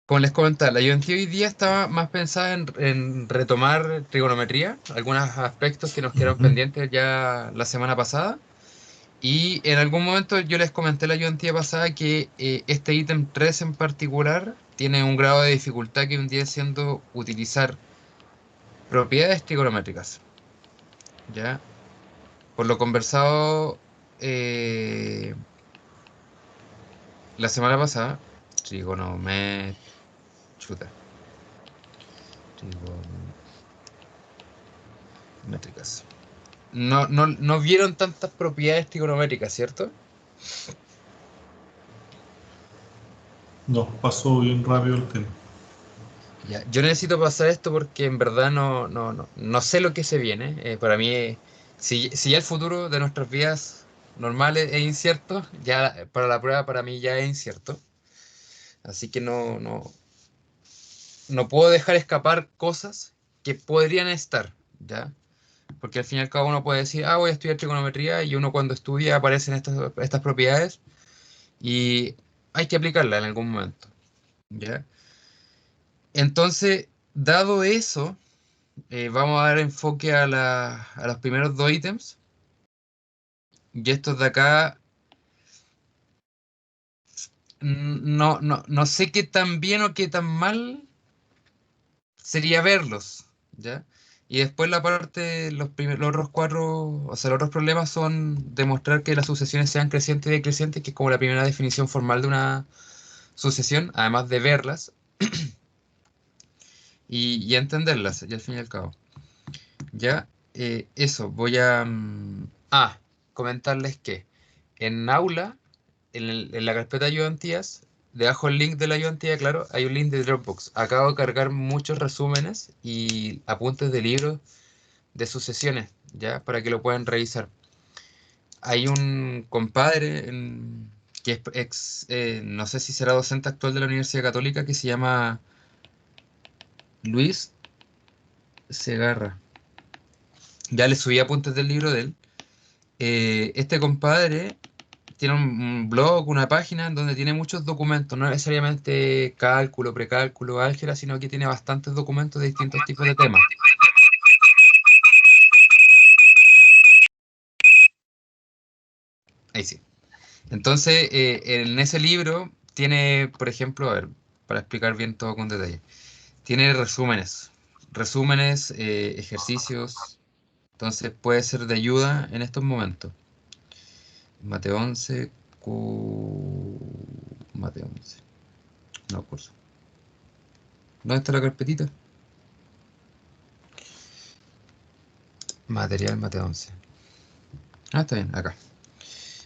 Como les comentaba, la ayudantía hoy día estaba más pensada en retomar trigonometría, algunos aspectos que nos quedaron Ujú. pendientes ya la semana pasada. Y en algún momento yo les comenté la ayudantía pasada que este ítem 3 en particular tiene un grado de dificultad que vendría siendo utilizar propiedades trigonométricas. ¿Ya? Por lo conversado la semana pasada, trigonométrica, chuta, trigonométricas. No vieron tantas propiedades trigonométricas, ¿cierto? Nos pasó bien rápido el tema. Ya, yo necesito pasar esto porque en verdad no sé lo que se viene. Para mí, si ya el futuro de nuestras vidas normales es incierto, ya para la prueba para mí ya es incierto. Así que no puedo dejar escapar cosas que podrían estar, ¿ya? Porque al fin y al cabo uno puede decir, voy a estudiar trigonometría y uno cuando estudia aparecen estas propiedades y hay que aplicarlas en algún momento, ¿ya? Entonces, dado eso, vamos a dar enfoque a los primeros dos ítems. Y estos de acá, no sé qué tan bien o qué tan mal sería verlos, ¿ya? Y después la parte, los otros cuatro, o sea, los otros problemas son demostrar que las sucesiones sean crecientes y decrecientes, que es como la primera definición formal de una sucesión, además de verlas y entenderlas, y al fin y al cabo. Ya, eso, comentarles que en Aula, en la carpeta ayudantías, debajo el link de la ayudantía, claro, hay un link de Dropbox. Acabo de cargar muchos resúmenes y apuntes de libros de sucesiones, ya, para que lo puedan revisar. Hay un compadre que es no sé si será docente actual de la Universidad Católica, que se llama Luis Segarra. Ya le subí apuntes del libro de él. Este compadre tiene un blog, una página en donde tiene muchos documentos, no necesariamente cálculo, precálculo, álgebra, sino que tiene bastantes documentos de distintos tipos de temas. Ahí sí. Entonces, en ese libro tiene, por ejemplo, a ver, para explicar bien todo con detalle, tiene resúmenes, ejercicios, entonces puede ser de ayuda en estos momentos. Mate 11, Mate 11, no, curso. ¿Dónde está la carpetita? Material Mate 11. Está bien, acá.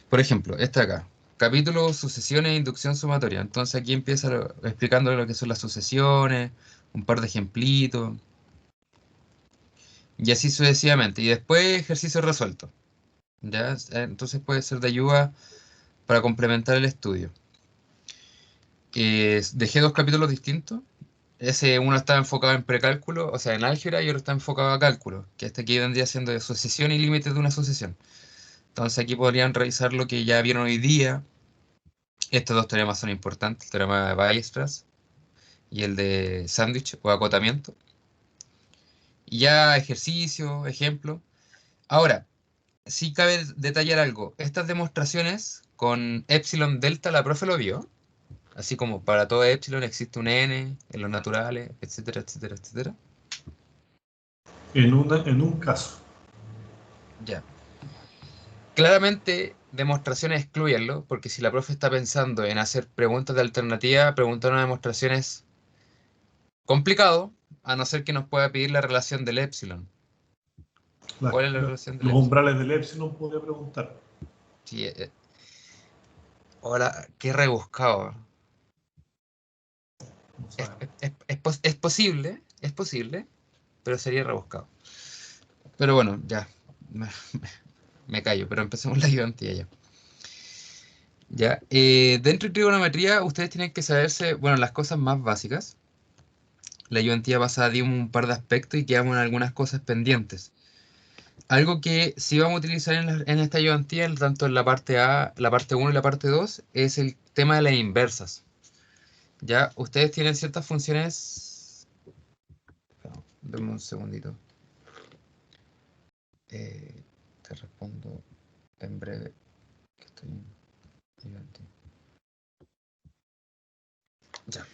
Por ejemplo, este acá. Capítulo sucesiones e inducción sumatoria. Entonces aquí empieza explicando lo que son las sucesiones, un par de ejemplitos, y así sucesivamente. Y después ejercicio resuelto. ¿Ya? Entonces puede ser de ayuda para complementar el estudio. Dejé dos capítulos distintos. Ese uno está enfocado en precálculo, o sea, en álgebra, y otro está enfocado a cálculo, que este aquí vendría siendo de sucesión y límites de una sucesión. Entonces aquí podrían revisar lo que ya vieron hoy día. Estos dos teoremas son importantes, el teorema de Weierstrass y el de sándwich o acotamiento. Y ya ejercicio, ejemplo. Ahora, sí cabe detallar algo. Estas demostraciones con epsilon delta, la profe lo vio. Así como para todo epsilon existe un n en los naturales, etcétera, etcétera, etcétera. En un caso. Ya. Claramente, demostraciones excluyenlo, porque si la profe está pensando en hacer preguntas de alternativa, preguntar una demostración es complicado, a no ser que nos pueda pedir la relación del epsilon. ¿Cuál es la relación del Los epsilon? umbrales del epsilon podría preguntar. Sí, ahora, qué rebuscado. No sabemos. Es posible, pero sería rebuscado. Pero bueno, ya, me, me callo, pero empecemos la ayudantía ya. Ya, dentro de trigonometría, ustedes tienen que saberse, bueno, las cosas más básicas. La ayudantía pasada dimos un par de aspectos y quedamos en algunas cosas pendientes. Algo que sí vamos a utilizar en esta ayudantía, tanto en la parte A, la parte uno y la parte 2 es el tema de las inversas. Ya, ustedes tienen ciertas funciones. No, dame un segundito. Te respondo en breve, que estoy gigante. Ya.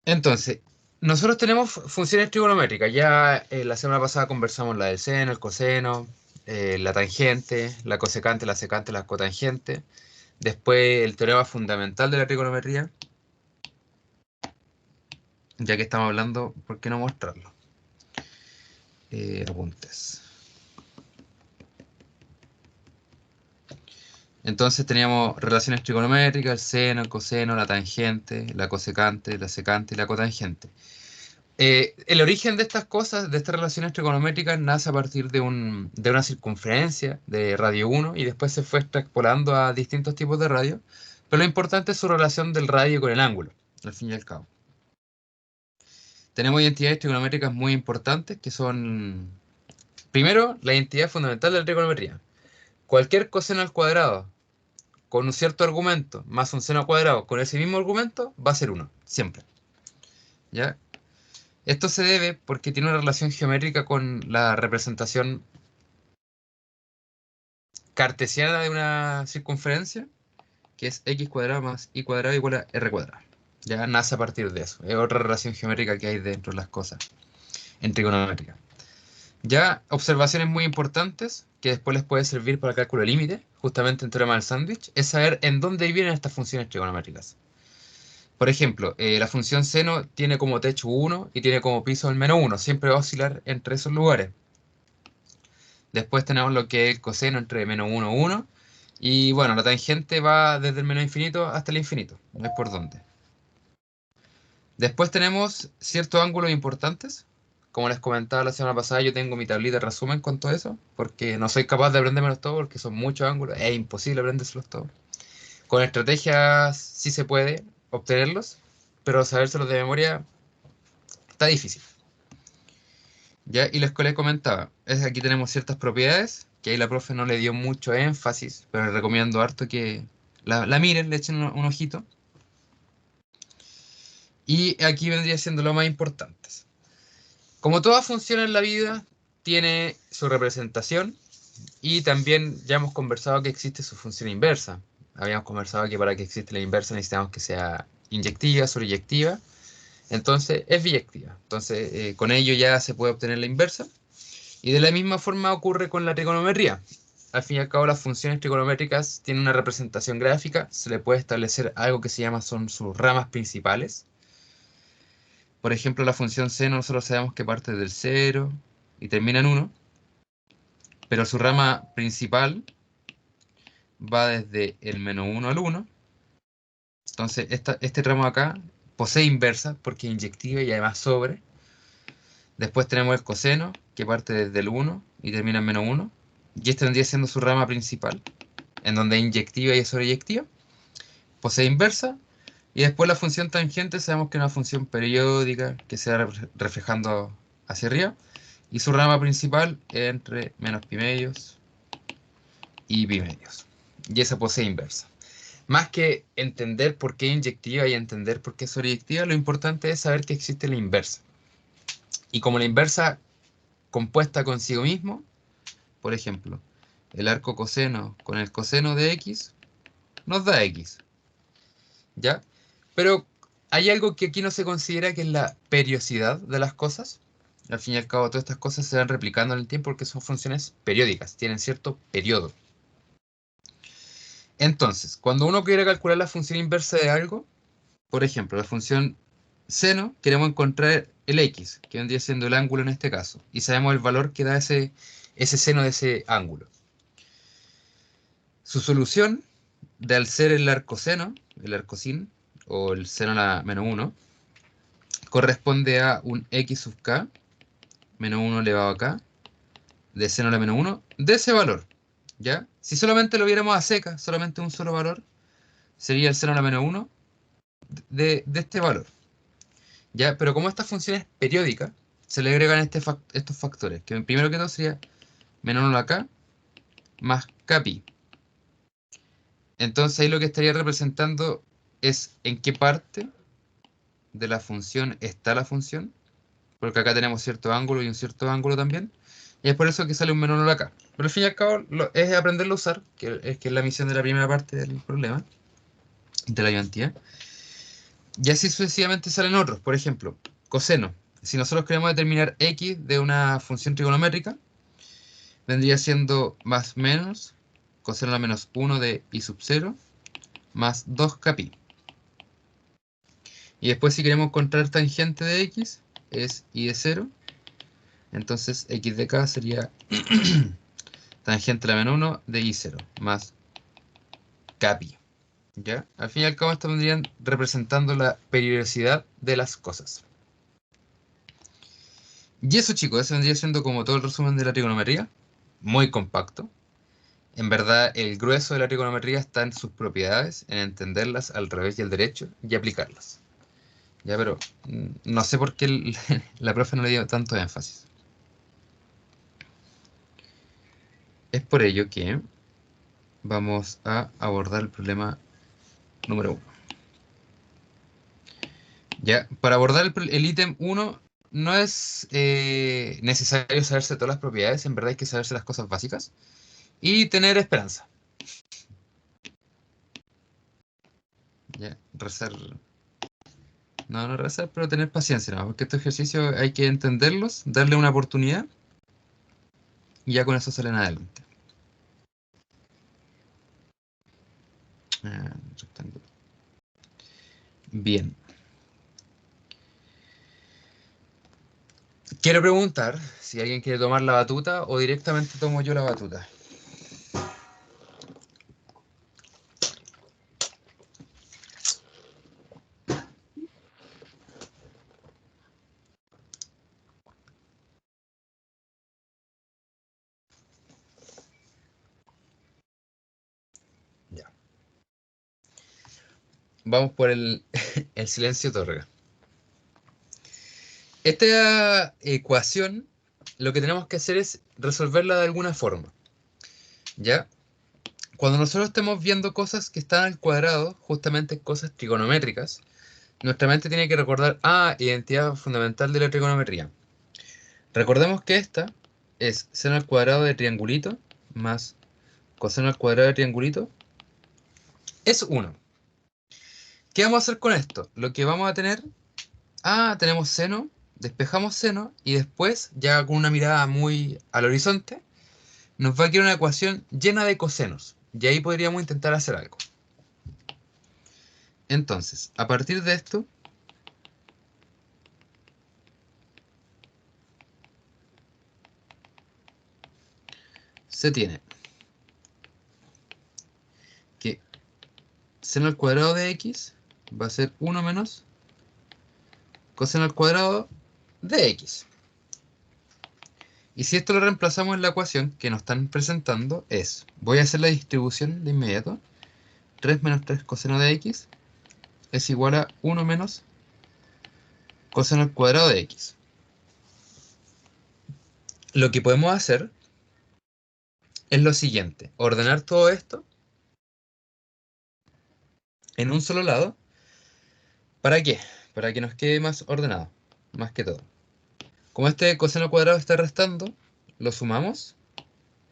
Entonces, nosotros tenemos funciones trigonométricas. Ya la semana pasada conversamos la del seno, el coseno, la tangente, la cosecante, la secante, la cotangente. Después el teorema fundamental de la trigonometría. Ya que estamos hablando, ¿por qué no mostrarlo? Apuntes. Entonces teníamos relaciones trigonométricas, el seno, el coseno, la tangente, la cosecante, la secante y la cotangente. El origen de estas cosas, de estas relaciones trigonométricas, nace a partir de una circunferencia de radio 1 y después se fue extrapolando a distintos tipos de radio. Pero lo importante es su relación del radio con el ángulo, al fin y al cabo. Tenemos identidades trigonométricas muy importantes que son, primero, la identidad fundamental de la trigonometría. Cualquier coseno al cuadrado con un cierto argumento más un seno cuadrado con ese mismo argumento va a ser 1, siempre. ¿Ya? Esto se debe porque tiene una relación geométrica con la representación cartesiana de una circunferencia, que es x cuadrado más y cuadrado igual a r cuadrado. Ya nace a partir de eso. Es otra relación geométrica que hay dentro de las cosas en trigonometría. Ya observaciones muy importantes que después les puede servir para el cálculo de límite, justamente en teorema del sándwich, es saber en dónde vienen estas funciones trigonométricas. Por ejemplo, la función seno tiene como techo 1 y tiene como piso el menos 1. Siempre va a oscilar entre esos lugares. Después tenemos lo que es el coseno entre menos 1 y 1. Y bueno, la tangente va desde el menos infinito hasta el infinito. No es por dónde. Después tenemos ciertos ángulos importantes. Como les comentaba la semana pasada, yo tengo mi tablita de resumen con todo eso. Porque no soy capaz de aprendérmelos todos porque son muchos ángulos. Es imposible aprendérselos todos. Con estrategias sí se puede obtenerlos. Pero sabérselos de memoria está difícil. ¿Ya? Y les comentaba, aquí tenemos ciertas propiedades, que ahí la profe no le dio mucho énfasis, pero les recomiendo harto que la miren, le echen un ojito. Y aquí vendría siendo lo más importante. Como toda función en la vida, tiene su representación y también ya hemos conversado que existe su función inversa. Habíamos conversado que para que exista la inversa necesitamos que sea inyectiva, sobreyectiva. Entonces es biyectiva. Entonces con ello ya se puede obtener la inversa. Y de la misma forma ocurre con la trigonometría. Al fin y al cabo, las funciones trigonométricas tienen una representación gráfica, se le puede establecer algo que se llama son sus ramas principales. Por ejemplo, la función seno nosotros sabemos que parte del 0 y termina en 1, pero su rama principal va desde el menos 1 al 1. Entonces, este tramo acá posee inversa porque es inyectiva y además sobre. Después tenemos el coseno, que parte desde el 1 y termina en menos 1. Y este vendría siendo su rama principal, en donde es inyectiva y es sobreyectiva. Posee inversa. Y después la función tangente sabemos que es una función periódica que se va reflejando hacia arriba. Y su rama principal es entre menos pi medios y pi medios. Y esa posee inversa. Más que entender por qué es inyectiva y entender por qué es sobreyectiva, lo importante es saber que existe la inversa. Y como la inversa compuesta consigo mismo, por ejemplo, el arco coseno con el coseno de x nos da x, ¿ya? Pero hay algo que aquí no se considera que es la periodicidad de las cosas. Al fin y al cabo, todas estas cosas se van replicando en el tiempo porque son funciones periódicas, tienen cierto periodo. Entonces, cuando uno quiere calcular la función inversa de algo, por ejemplo, la función seno, queremos encontrar el x, que vendría siendo el ángulo en este caso, y sabemos el valor que da ese seno de ese ángulo. Su solución, de al ser el arcoseno, el arcosín, o el seno a la menos 1, corresponde a un x sub k, menos 1 elevado a k, de seno a la menos 1, de ese valor. ¿Ya? Si solamente lo viéramos a seca, solamente un solo valor, sería el seno a la menos 1 de este valor. ¿Ya? Pero como esta función es periódica, se le agregan estos factores, que primero que todo sería menos 1 a la k más kpi. Entonces ahí lo que estaría representando es en qué parte de la función está la función, porque acá tenemos cierto ángulo y un cierto ángulo también, y es por eso que sale un menor acá. Pero al fin y al cabo es aprenderlo a usar, que es la misión de la primera parte del problema, de la ayudantía. Y así sucesivamente salen otros, por ejemplo, coseno. Si nosotros queremos determinar x de una función trigonométrica, vendría siendo más menos coseno a la menos 1 de i sub 0 más 2 pi. Y después si queremos encontrar tangente de x, es i de 0. Entonces x de k sería tangente a la menos 1 de i 0 más k pi. ¿Ya? Al fin y al cabo esto vendrían representando la periodicidad de las cosas. Y eso, chicos, eso vendría siendo como todo el resumen de la trigonometría. Muy compacto. En verdad, el grueso de la trigonometría está en sus propiedades, en entenderlas al revés y al derecho y aplicarlas. Ya, pero no sé por qué la profe no le dio tanto énfasis. Es por ello que vamos a abordar el problema número 1. Ya, para abordar el ítem 1 no es necesario saberse todas las propiedades, en verdad hay que saberse las cosas básicas y tener esperanza. Ya, rezar. No, no rezar, pero tener paciencia, ¿no? Porque estos ejercicios hay que entenderlos, darle una oportunidad y ya con eso salen adelante. Rectángulo. Bien. Quiero preguntar si alguien quiere tomar la batuta o directamente tomo yo la batuta. Ya. Vamos por el silencio otorga. Esta ecuación, lo que tenemos que hacer es resolverla de alguna forma. ¿Ya? Cuando nosotros estemos viendo cosas que están al cuadrado, justamente cosas trigonométricas, nuestra mente tiene que recordar, identidad fundamental de la trigonometría. Recordemos que esta es seno al cuadrado de triangulito más coseno al cuadrado de triangulito es 1. ¿Qué vamos a hacer con esto? Lo que vamos a tener, tenemos seno, despejamos seno y después, ya con una mirada muy al horizonte, nos va a quedar una ecuación llena de cosenos. Y ahí podríamos intentar hacer algo. Entonces, a partir de esto, se tiene que seno al cuadrado de x va a ser 1 menos coseno al cuadrado de x. Y si esto lo reemplazamos en la ecuación que nos están presentando, voy a hacer la distribución de inmediato. 3 menos 3 coseno de x es igual a 1 menos coseno al cuadrado de x. Lo que podemos hacer es lo siguiente, ordenar todo esto en un solo lado. ¿Para qué? Para que nos quede más ordenado, más que todo. Como este coseno cuadrado está restando, lo sumamos,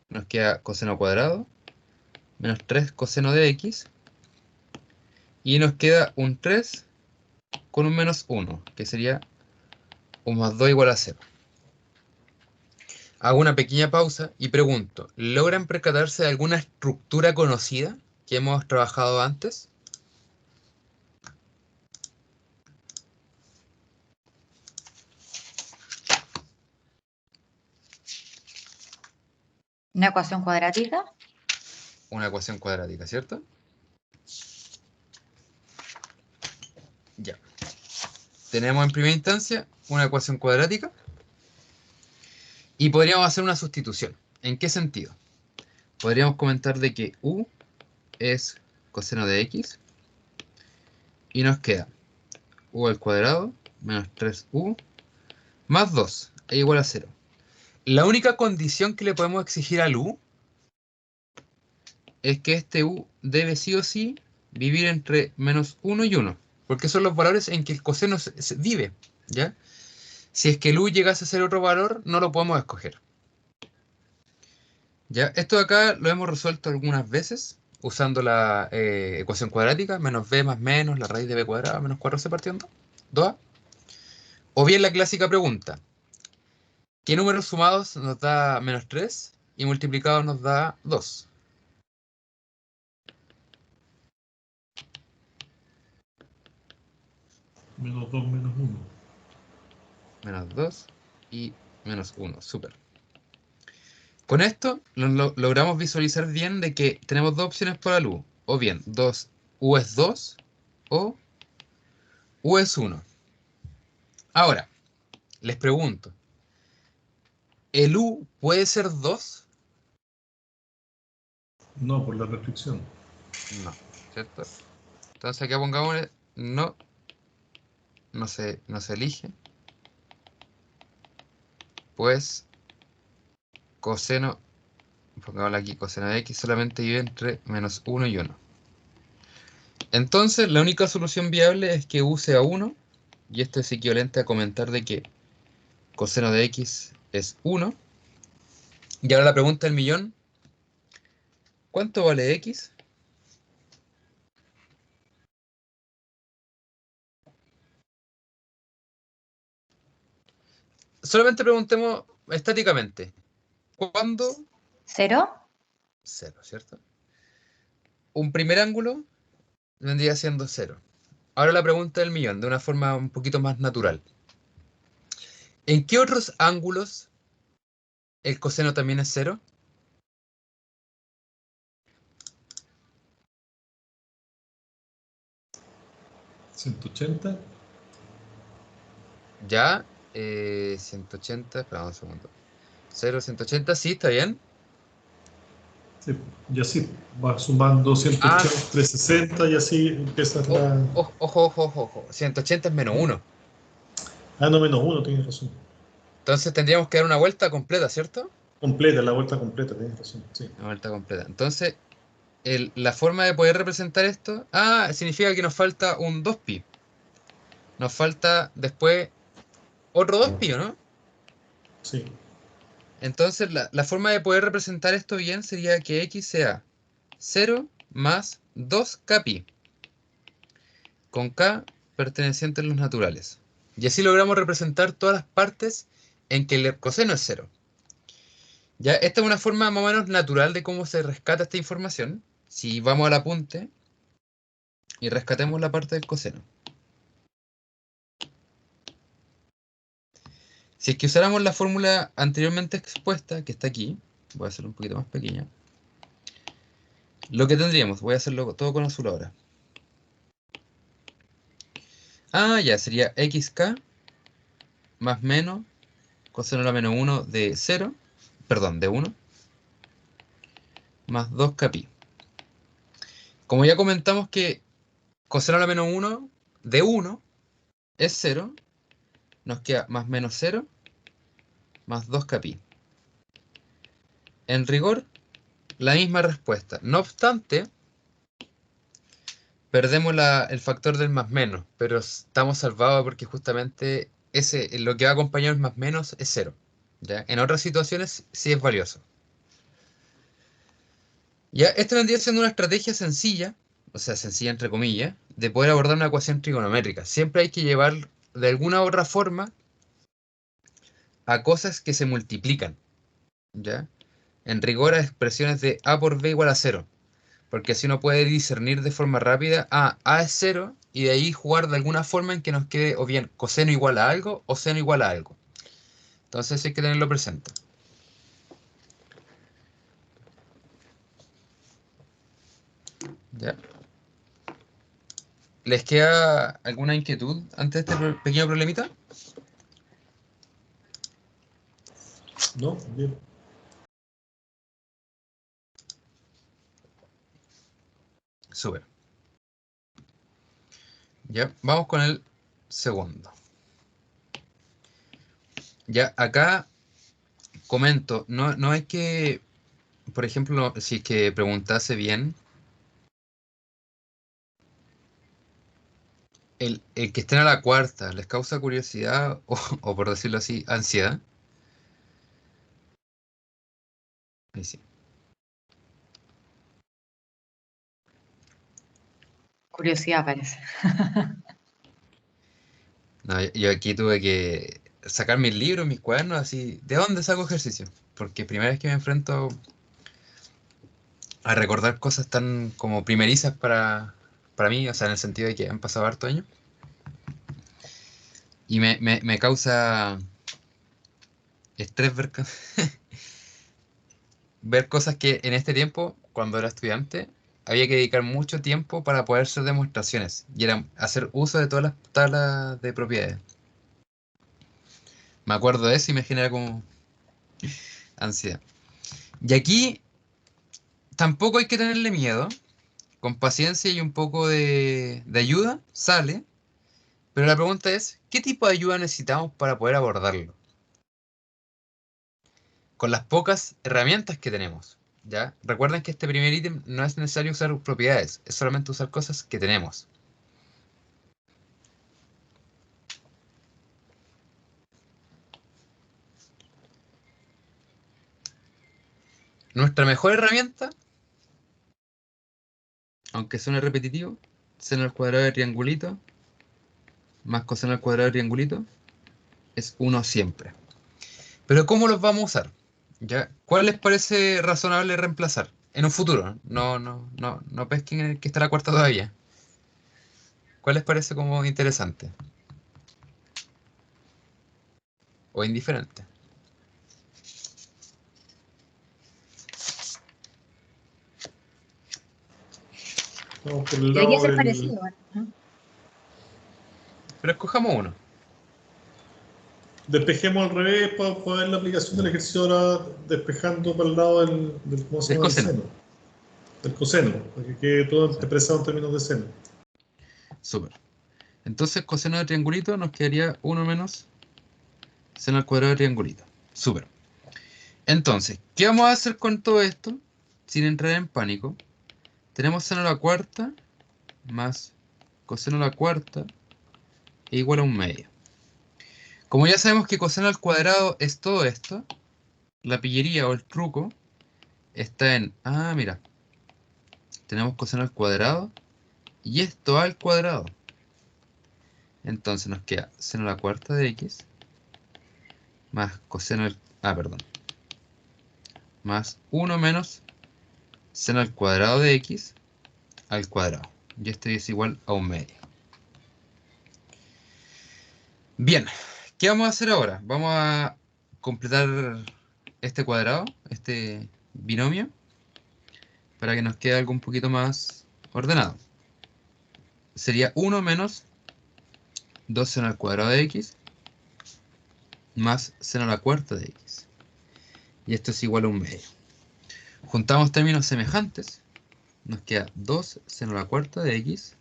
nos queda coseno cuadrado menos 3 coseno de x y nos queda un 3 con un menos 1, que sería un más 2 igual a 0. Hago una pequeña pausa y pregunto, ¿logran percatarse de alguna estructura conocida que hemos trabajado antes? ¿Una ecuación cuadrática? Una ecuación cuadrática, ¿cierto? Ya. Tenemos en primera instancia una ecuación cuadrática y podríamos hacer una sustitución. ¿En qué sentido? Podríamos comentar de que u es coseno de x y nos queda u al cuadrado menos 3u más 2 es igual a 0. La única condición que le podemos exigir al u es que este u debe sí o sí vivir entre menos 1 y 1, porque son los valores en que el coseno se vive, ¿ya? Si es que el u llegase a ser otro valor, no lo podemos escoger. ¿Ya? Esto de acá lo hemos resuelto algunas veces usando la ecuación cuadrática, menos b más menos la raíz de b cuadrada menos 4c partiendo 2a. O bien la clásica pregunta, ¿qué números sumados nos da menos 3 y multiplicados nos da 2? Menos 2 menos 1. Menos 2 y menos 1, súper. Con esto logramos visualizar bien de que tenemos dos opciones para el u. O bien, u es 2 o u es 1. Ahora, les pregunto, ¿el u puede ser 2? No, por la restricción. No, ¿cierto? Entonces aquí pongamos no, no se elige, pues coseno, pongámosle aquí, coseno de x solamente vive entre menos 1 y 1. Entonces la única solución viable es que u sea 1, y esto es equivalente a comentar de que coseno de x es 1. Y ahora la pregunta del millón, ¿cuánto vale x? Solamente preguntemos estáticamente, ¿cuándo? ¿Cero? 0, ¿cierto? Un primer ángulo vendría siendo 0. Ahora la pregunta del millón, de una forma un poquito más natural. ¿En qué otros ángulos el coseno también es 0? 180. Ya, 180, espera un segundo. 0, 180, sí, está bien. Sí, y así va sumando Ah, 180, 360 y así empiezas la. ojo, ojo, ojo, ojo. 180 es menos 1. Ah, no, menos 1, tienes razón. Entonces tendríamos que dar una vuelta completa, ¿cierto? Completa, la vuelta completa, tienes razón. Sí. Una vuelta completa. Entonces, la forma de poder representar esto, significa que nos falta un 2pi. Nos falta después otro 2pi, ¿o no? Sí. Entonces, la forma de poder representar esto bien sería que x sea 0 más 2kpi, con k perteneciente a los naturales. Y así logramos representar todas las partes en que el coseno es 0. Ya, esta es una forma más o menos natural de cómo se rescata esta información. Si vamos al apunte y rescatemos la parte del coseno. Si es que usáramos la fórmula anteriormente expuesta, que está aquí, voy a hacerlo un poquito más pequeña, lo que tendríamos, voy a hacerlo todo con azul ahora. Ya, sería xk más menos coseno a la menos 1 de 0, perdón, de 1, más 2kpi. Como ya comentamos que coseno a la menos 1 de 1 es 0, nos queda más menos 0 más 2kpi. En rigor, la misma respuesta. No obstante, perdemos el factor del más menos, pero estamos salvados porque justamente lo que va a acompañar el más menos es 0. ¿Ya? En otras situaciones sí es valioso. Ya, esto vendría siendo una estrategia sencilla, o sea, sencilla entre comillas, de poder abordar una ecuación trigonométrica. Siempre hay que llevar de alguna u otra forma a cosas que se multiplican, ¿ya? En rigor a expresiones de a por b igual a 0, porque así uno puede discernir de forma rápida, a es 0, y de ahí jugar de alguna forma en que nos quede o bien coseno igual a algo o seno igual a algo. Entonces hay que tenerlo presente. ¿Ya? ¿Les queda alguna inquietud ante este pequeño problemita? ¿No? Bien. Súper. Ya, vamos con el segundo. Ya, acá comento, no hay que por ejemplo, si es que preguntase bien, el que estén a la cuarta, ¿les causa curiosidad o por decirlo así, ansiedad? Ahí sí. Curiosidad parece. No, yo aquí tuve que sacar mis libros, mis cuadernos, así, ¿de dónde saco ejercicio? Porque primera vez que me enfrento a recordar cosas tan como primerizas para mí, o sea, en el sentido de que han pasado harto años, y me causa estrés ver cosas que en este tiempo, cuando era estudiante, había que dedicar mucho tiempo para poder hacer demostraciones, y era hacer uso de todas las tablas de propiedades. Me acuerdo de eso y me genera como ansiedad. Y aquí tampoco hay que tenerle miedo. Con paciencia y un poco de ayuda, sale. Pero la pregunta es, ¿qué tipo de ayuda necesitamos para poder abordarlo? Con las pocas herramientas que tenemos, ¿ya? Recuerden que este primer ítem no es necesario usar propiedades, es solamente usar cosas que tenemos. Nuestra mejor herramienta, aunque suene repetitivo, seno al cuadrado de triangulito más coseno al cuadrado de triangulito, es 1 siempre. Pero ¿cómo los vamos a usar? ¿Ya? ¿Cuál les parece razonable reemplazar? En un futuro, no pesquen en el que está la cuarta todavía. ¿Cuál les parece como interesante? O indiferente. Vamos por el Debería lado ser del. parecido, ¿no? Pero escojamos uno. Despejemos al revés para ver la aplicación del ejercicio ahora, despejando para el lado ¿cómo se Del llama? Del coseno. seno, del coseno, para que quede todo Sí. expresado en términos de seno. Súper. Entonces, coseno de triangulito nos quedaría 1 menos seno al cuadrado de triangulito. Súper. Entonces, ¿qué vamos a hacer con todo esto? Sin entrar en pánico. Tenemos seno a la cuarta más coseno a la cuarta e igual a 1/2. Como ya sabemos que coseno al cuadrado es todo esto, la pillería o el truco está en, mira, tenemos coseno al cuadrado y esto al cuadrado. Entonces nos queda seno a la cuarta de x más coseno al, perdón, más 1 menos seno al cuadrado de x al cuadrado. Y esto es igual a 1/2. Bien, ¿qué vamos a hacer ahora? Vamos a completar este cuadrado, este binomio, para que nos quede algo un poquito más ordenado. Sería 1 menos 2 seno al cuadrado de x más seno a la cuarta de x. Y esto es igual a 1/2. Juntamos términos semejantes. Nos queda 2 seno a la cuarta de x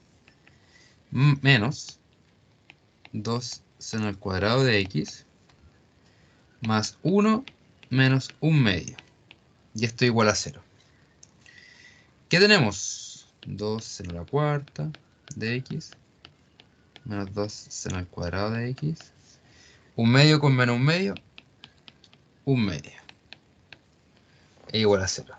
menos 2 seno al cuadrado de x más 1 menos 1/2. Y esto igual a 0. ¿Qué tenemos? 2 seno a la cuarta de x menos 2 seno al cuadrado de x. 1/2 con menos 1/2, 1/2. E igual a 0.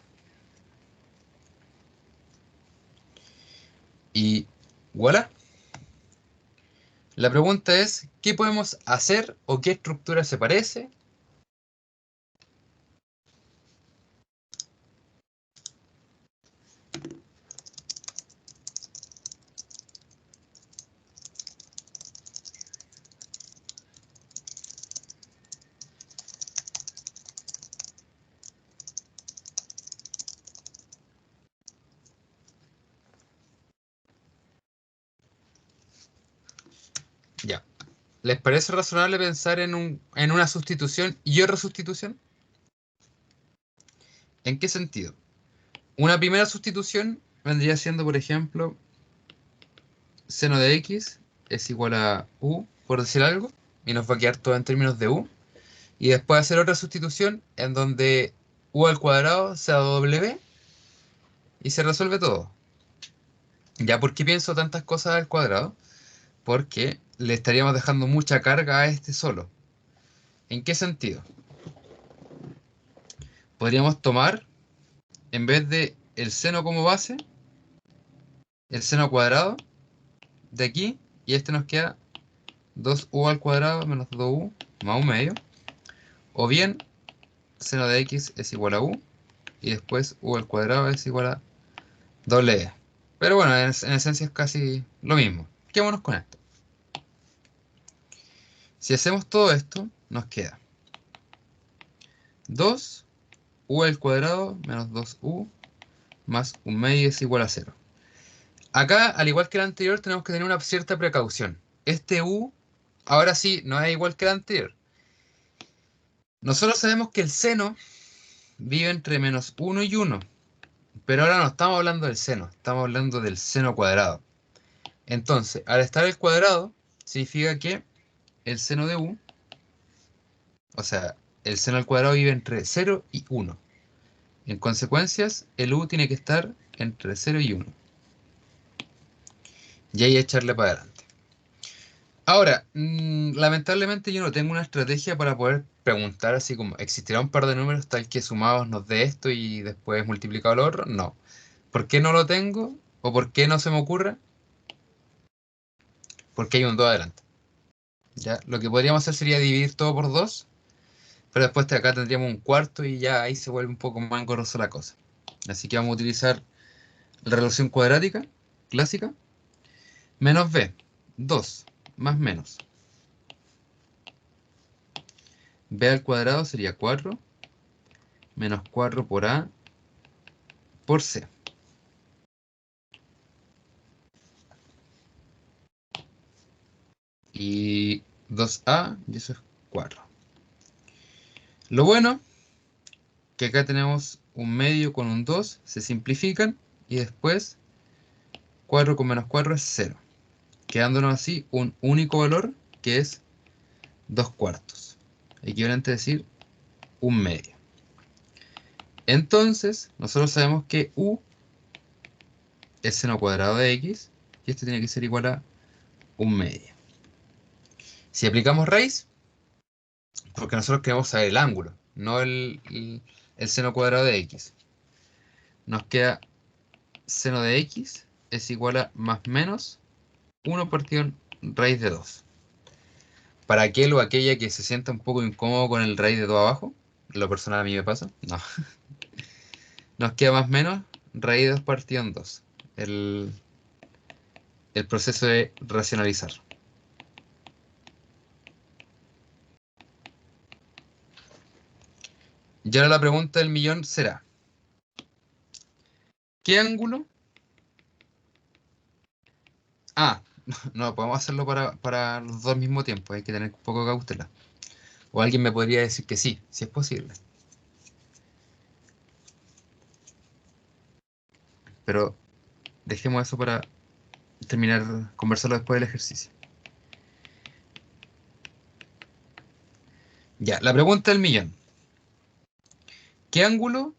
Y voilà. La pregunta es, ¿qué podemos hacer o qué estructura se parece? Ya. ¿Les parece razonable pensar en una sustitución y otra sustitución? ¿En qué sentido? Una primera sustitución vendría siendo, por ejemplo, seno de x es igual a u, por decir algo, y nos va a quedar todo en términos de u. Y después hacer otra sustitución en donde u al cuadrado sea w y se resuelve todo. ¿Ya por qué pienso tantas cosas al cuadrado? Porque le estaríamos dejando mucha carga a este solo. ¿En qué sentido? Podríamos tomar, en vez de el seno como base, el seno cuadrado de aquí, y este nos queda 2u al cuadrado menos 2u más 1 medio. O bien, seno de x es igual a u, y después u al cuadrado es igual a doble e. Pero bueno, en esencia es casi lo mismo. Quedémonos con esto. Si hacemos todo esto, nos queda 2u al cuadrado menos 2u más 1 medio es igual a 0. Acá, al igual que el anterior, tenemos que tener una cierta precaución. Este u, ahora sí, no es igual que el anterior. Nosotros sabemos que el seno vive entre menos 1 y 1, pero ahora no estamos hablando del seno, estamos hablando del seno cuadrado. Entonces, al estar el cuadrado, significa que el seno de u, o sea, el seno al cuadrado vive entre 0 y 1. En consecuencias, el u tiene que estar entre 0 y 1. Y ahí echarle para adelante. Ahora, lamentablemente yo no tengo una estrategia para poder preguntar así como, ¿existirá un par de números tal que sumados nos dé esto y después multiplicado lo otro? No. ¿Por qué no lo tengo? ¿O por qué no se me ocurre? Porque hay un 2 adelante. ¿Ya? Lo que podríamos hacer sería dividir todo por 2, pero después de acá tendríamos un cuarto y ya ahí se vuelve un poco más engorrosa la cosa. Así que vamos a utilizar la relación cuadrática clásica. Menos b, 2 más menos. B al cuadrado sería 4, menos 4 por a por c. Y 2a, y eso es 4. Lo bueno, que acá tenemos un medio con un 2, se simplifican, y después 4 con menos 4 es 0. Quedándonos así un único valor, que es 2 cuartos. Equivalente a decir un medio. Entonces, nosotros sabemos que u es seno cuadrado de x, y esto tiene que ser igual a un medio. Si aplicamos raíz, porque nosotros queremos saber el ángulo, no el seno cuadrado de x, nos queda seno de x es igual a más menos 1 partido en raíz de 2. Para aquel o aquella que se sienta un poco incómodo con el raíz de 2 abajo, lo personal a mí me pasa, no. Nos queda más menos raíz de 2 partido en 2. El proceso de racionalizar. Y ahora la pregunta del millón será, ¿qué ángulo? Ah, no podemos hacerlo para los dos al mismo tiempo, hay que tener un poco de cautela. O alguien me podría decir que sí, si es posible. Pero dejemos eso para terminar, conversarlo después del ejercicio. Ya, la pregunta del millón. ¿Qué ángulo,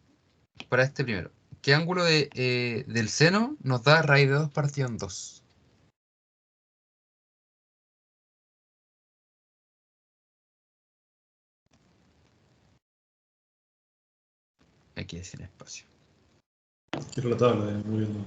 para este primero, qué ángulo del seno nos da raíz de 2 partido en 2? Aquí es sin espacio. Quiero la tabla, muy bien.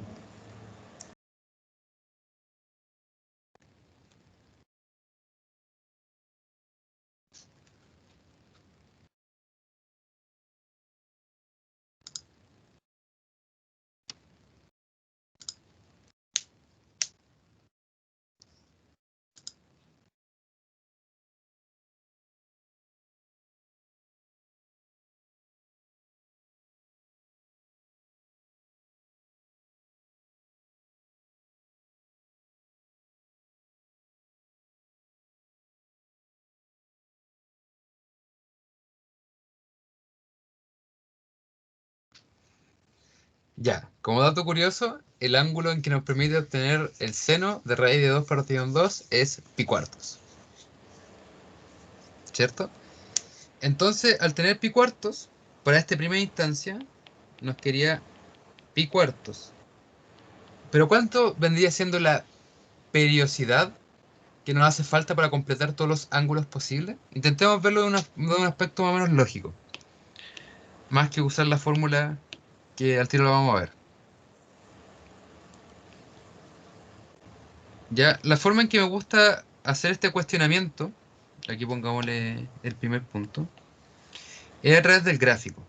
Ya, como dato curioso, el ángulo en que nos permite obtener el seno de raíz de 2 partido en 2 es pi cuartos. ¿Cierto? Entonces, al tener pi cuartos, para esta primera instancia nos quería pi cuartos. Pero ¿cuánto vendría siendo la periodicidad que nos hace falta para completar todos los ángulos posibles? Intentemos verlo de un aspecto más o menos lógico. Más que usar la fórmula que al tiro la vamos a ver. Ya, la forma en que me gusta hacer este cuestionamiento, aquí pongámosle el primer punto, es a través del gráfico.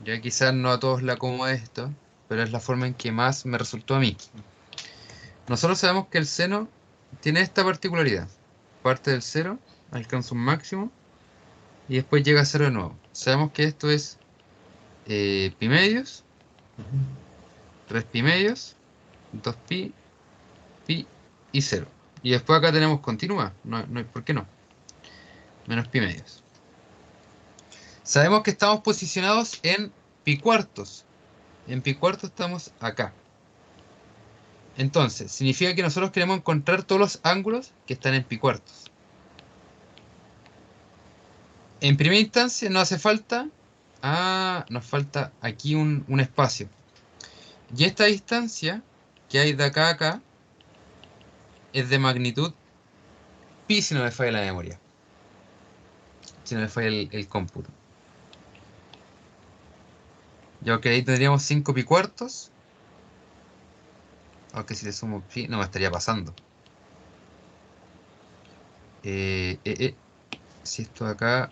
Ya quizás no a todos le acomoda esto, pero es la forma en que más me resultó a mí. Nosotros sabemos que el seno tiene esta particularidad. Parte del cero, alcanza un máximo y después llega a cero de nuevo. Sabemos que esto es pi medios, 3 pi medios, 2 pi, pi y 0. Y después acá tenemos continua, ¿por qué no? Menos pi medios. Sabemos que estamos posicionados en pi cuartos. En pi cuartos estamos acá. Entonces, significa que nosotros queremos encontrar todos los ángulos que están en pi cuartos. En primera instancia nos hace falta... nos falta aquí un espacio. Y esta distancia que hay de acá a acá es de magnitud pi si no me falla la memoria. Si no me falla el cómputo. Ya que ahí tendríamos 5 pi cuartos. Aunque si le sumo pi, no me estaría pasando. Si esto acá,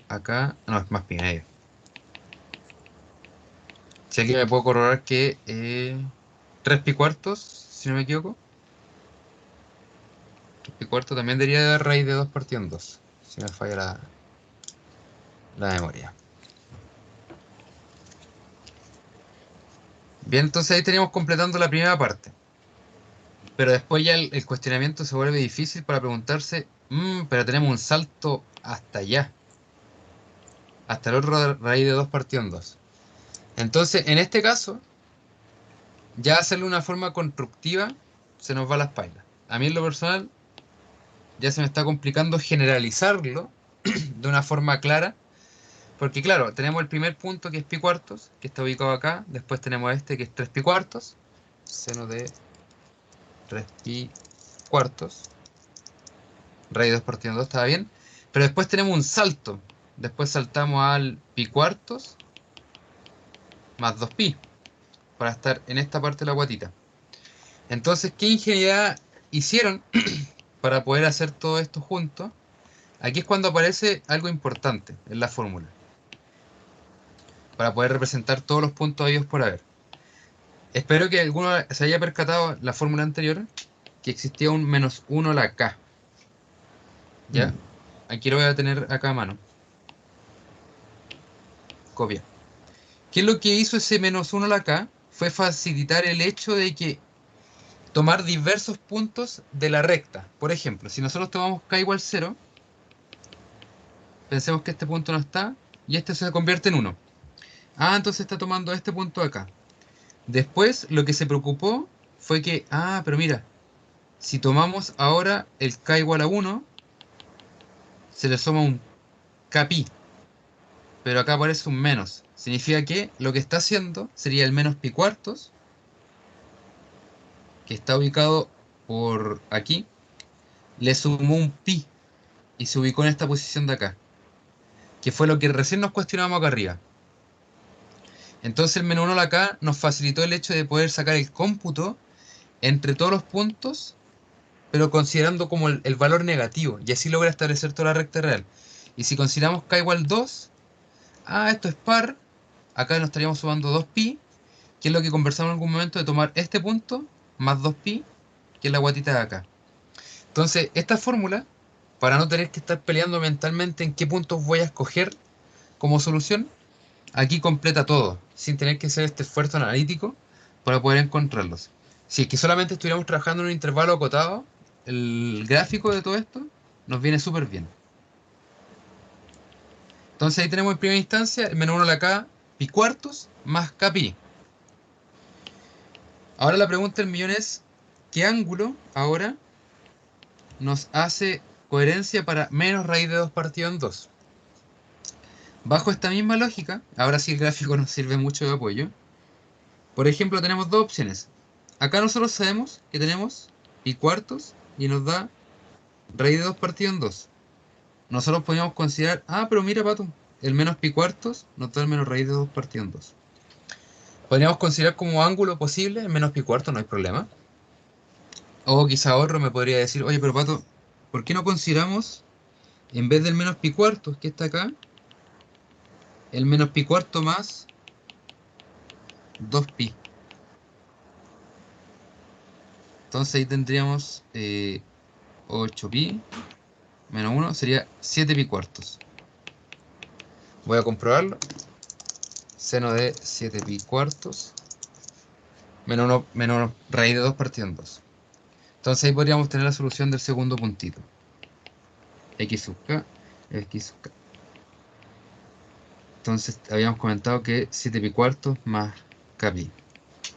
no, es más pi medio. Si aquí me puedo corroborar que 3 pi cuartos, si no me equivoco. 3 pi cuartos también debería dar raíz de 2 partido en 2. Si no me falla la memoria. Bien, entonces ahí teníamos completando la primera parte. Pero después ya el cuestionamiento se vuelve difícil para preguntarse, pero tenemos un salto hasta allá. Hasta el otro raíz de 2 partido en 2. Entonces, en este caso, ya hacerlo de una forma constructiva se nos va a las pailas. A mí en lo personal, ya se me está complicando generalizarlo de una forma clara. Porque claro, tenemos el primer punto que es pi cuartos, que está ubicado acá. Después tenemos este que es 3 pi cuartos. Seno de 3 pi cuartos. Raíz de 2 partido en 2 estaba bien. Pero después tenemos un salto. Después saltamos al pi cuartos más 2 pi. Para estar en esta parte de la guatita. Entonces, ¿qué ingeniería hicieron para poder hacer todo esto junto? Aquí es cuando aparece algo importante en la fórmula. Para poder representar todos los puntos habidos por haber. Espero que alguno se haya percatado en la fórmula anterior que existía un menos 1 a la k. ¿Ya? Aquí lo voy a tener acá a mano. Copia. ¿Qué es lo que hizo ese menos 1 a la k? Fue facilitar el hecho de que tomar diversos puntos de la recta. Por ejemplo, si nosotros tomamos k igual 0, pensemos que este punto no está y este se convierte en 1. Entonces está tomando este punto acá. Después lo que se preocupó fue que, pero mira, si tomamos ahora el k igual a 1, se le suma un kpi. Pero acá aparece un menos. Significa que lo que está haciendo sería el menos pi cuartos, que está ubicado por aquí, le sumó un pi y se ubicó en esta posición de acá, que fue lo que recién nos cuestionábamos acá arriba. Entonces el menos 1 acá nos facilitó el hecho de poder sacar el cómputo entre todos los puntos, pero considerando como el valor negativo, y así logra establecer toda la recta real. Y si consideramos k igual 2, esto es par, acá nos estaríamos sumando 2pi, que es lo que conversamos en algún momento de tomar este punto más 2pi, que es la guatita de acá. Entonces, esta fórmula, para no tener que estar peleando mentalmente en qué puntos voy a escoger como solución, aquí completa todo, sin tener que hacer este esfuerzo analítico para poder encontrarlos. Si es que solamente estuviéramos trabajando en un intervalo acotado, el gráfico de todo esto nos viene súper bien. Entonces ahí tenemos en primera instancia el menos 1 a la k pi cuartos más k pi. Ahora la pregunta del millón es, ¿qué ángulo ahora nos hace coherencia para menos raíz de 2 partido en 2? Bajo esta misma lógica, ahora sí el gráfico nos sirve mucho de apoyo. Por ejemplo, tenemos dos opciones. Acá nosotros sabemos que tenemos pi cuartos y nos da raíz de 2 partido en 2. Nosotros podríamos considerar, pero mira, Pato, el menos pi cuartos nos da el menos raíz de 2 partido en 2. Podríamos considerar como ángulo posible el menos pi cuartos, no hay problema. O quizá otro me podría decir, oye, pero Pato, ¿por qué no consideramos, en vez del menos pi cuartos que está acá, el menos pi cuarto más 2pi? Entonces ahí tendríamos 8pi menos 1 sería 7pi cuartos. Voy a comprobarlo. Seno de 7pi cuartos menos raíz de 2 partido en 2. Entonces ahí podríamos tener la solución del segundo puntito. X sub k, x sub k. Entonces habíamos comentado que 7pi cuartos más kpi.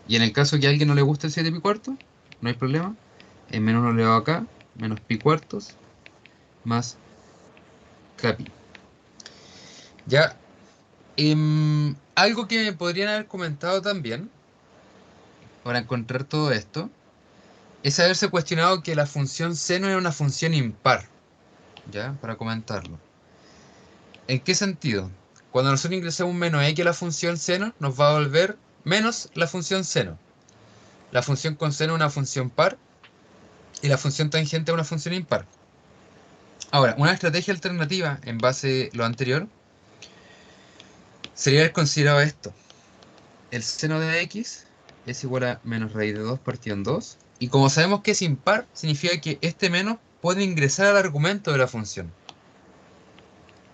Y en el caso que a alguien no le guste el 7pi cuartos, no hay problema. En menos 1 elevado a k, menos pi cuartos más kpi. Ya, algo que me podrían haber comentado también, para encontrar todo esto, es haberse cuestionado que la función seno era una función impar. ¿Ya? Para comentarlo. ¿En qué sentido? Cuando nosotros ingresamos un menos x a la función seno, nos va a volver menos la función seno. La función con seno es una función par y la función tangente es una función impar. Ahora, una estrategia alternativa en base a lo anterior sería haber considerado esto. El seno de x es igual a menos raíz de 2 partido en 2. Y como sabemos que es impar, significa que este menos puede ingresar al argumento de la función.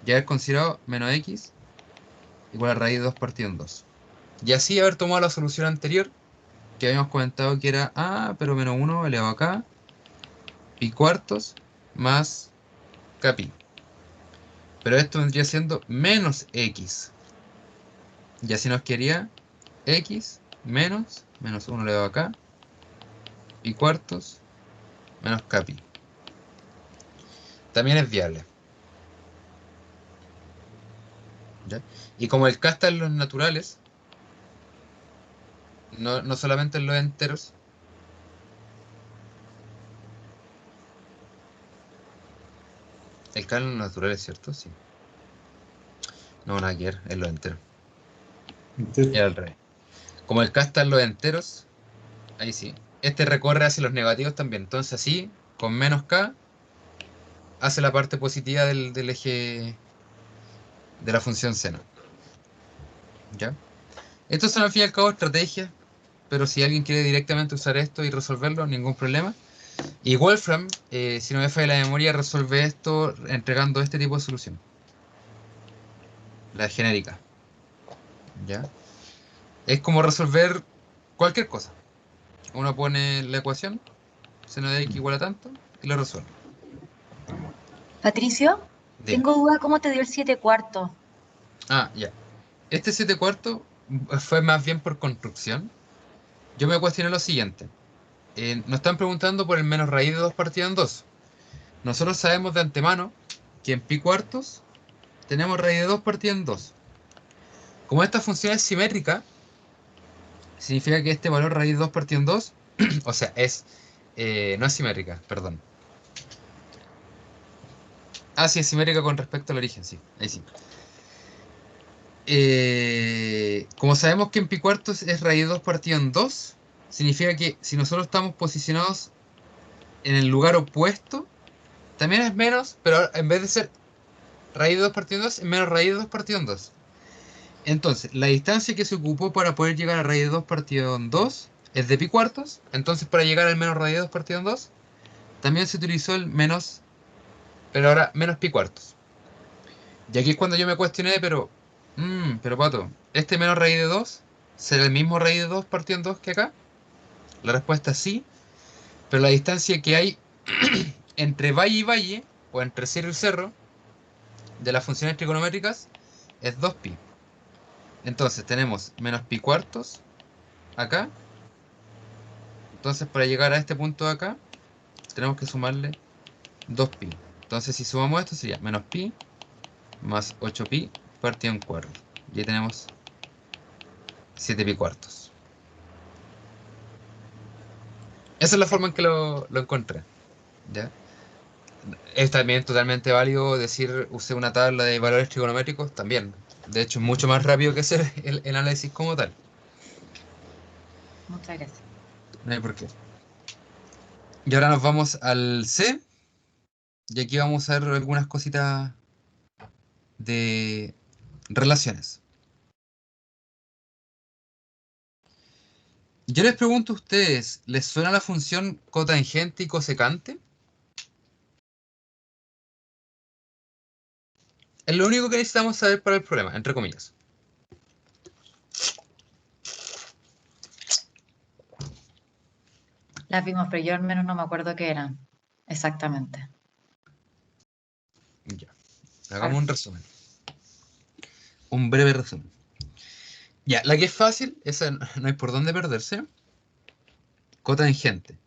Ya haber considerado menos x igual a raíz de 2 partido en 2. Y así haber tomado la solución anterior, que habíamos comentado que era pero menos 1 elevado a k, pi cuartos, más kpi. Pero esto vendría siendo menos x. Y así nos quedaría x menos 1 elevado a k, pi cuartos, menos kpi. También es viable. ¿Ya? Y como el k está en los naturales, no solamente en los enteros, el k en los naturales, ¿cierto? Sí. No, nada que ver, en los enteros. Era al revés. Como el k está en los enteros, ahí sí. Este recorre hacia los negativos también. Entonces así, con menos k, hace la parte positiva del eje de la función seno. ¿Ya? Estos son al fin y al cabo estrategias, pero si alguien quiere directamente usar esto y resolverlo, ningún problema. Y Wolfram, si no me falla la memoria, resuelve esto entregando este tipo de solución. La genérica. ¿Ya? Es como resolver cualquier cosa. Uno pone la ecuación, seno de x igual a tanto, y lo resuelve. Patricio, Dime. tengo duda cómo te dio el 7 cuartos. Ya. Este 7 cuartos fue más bien por construcción. Yo me cuestioné lo siguiente. Nos están preguntando por el menos raíz de 2 partido en 2. Nosotros sabemos de antemano que en pi cuartos tenemos raíz de 2 partido en 2. Como esta función es simétrica, significa que este valor raíz de 2 partido en 2, o sea, no es simétrica, perdón. Sí, es simétrica con respecto al origen, sí, ahí sí. Como sabemos que en pi cuartos es raíz de 2 partido en 2, significa que si nosotros estamos posicionados en el lugar opuesto, también es menos, pero en vez de ser raíz de 2 partido en 2, es menos raíz de 2 partido en 2. Entonces, la distancia que se ocupó para poder llegar a raíz de 2 partido en 2 es de pi cuartos. Entonces, para llegar al menos raíz de 2 partido en 2, también se utilizó el menos, pero ahora menos pi cuartos. Y aquí es cuando yo me cuestioné, pero Pato, ¿este menos raíz de 2 será el mismo raíz de 2 partido en 2 que acá? La respuesta es sí, pero la distancia que hay entre valle y valle, o entre cerro y cerro, de las funciones trigonométricas, es 2pi. Entonces tenemos menos pi cuartos acá. Entonces para llegar a este punto de acá, tenemos que sumarle 2pi. Entonces si sumamos esto sería menos pi más 8pi partido en cuarto. Y ahí tenemos 7 pi cuartos. Esa es la forma en que lo encontré. ¿Ya? Es también totalmente válido decir usé una tabla de valores trigonométricos también. De hecho, es mucho más rápido que hacer el análisis como tal. Muchas gracias. No hay por qué. Y ahora nos vamos al C. Y aquí vamos a ver algunas cositas de relaciones. Yo les pregunto a ustedes, ¿les suena la función cotangente y cosecante? Es lo único que necesitamos saber para el problema, entre comillas. Las vimos, pero yo al menos no me acuerdo qué eran. Exactamente. Ya. Hagamos un resumen. Un breve resumen. Ya, la que es fácil, esa no hay por dónde perderse. Cotangente.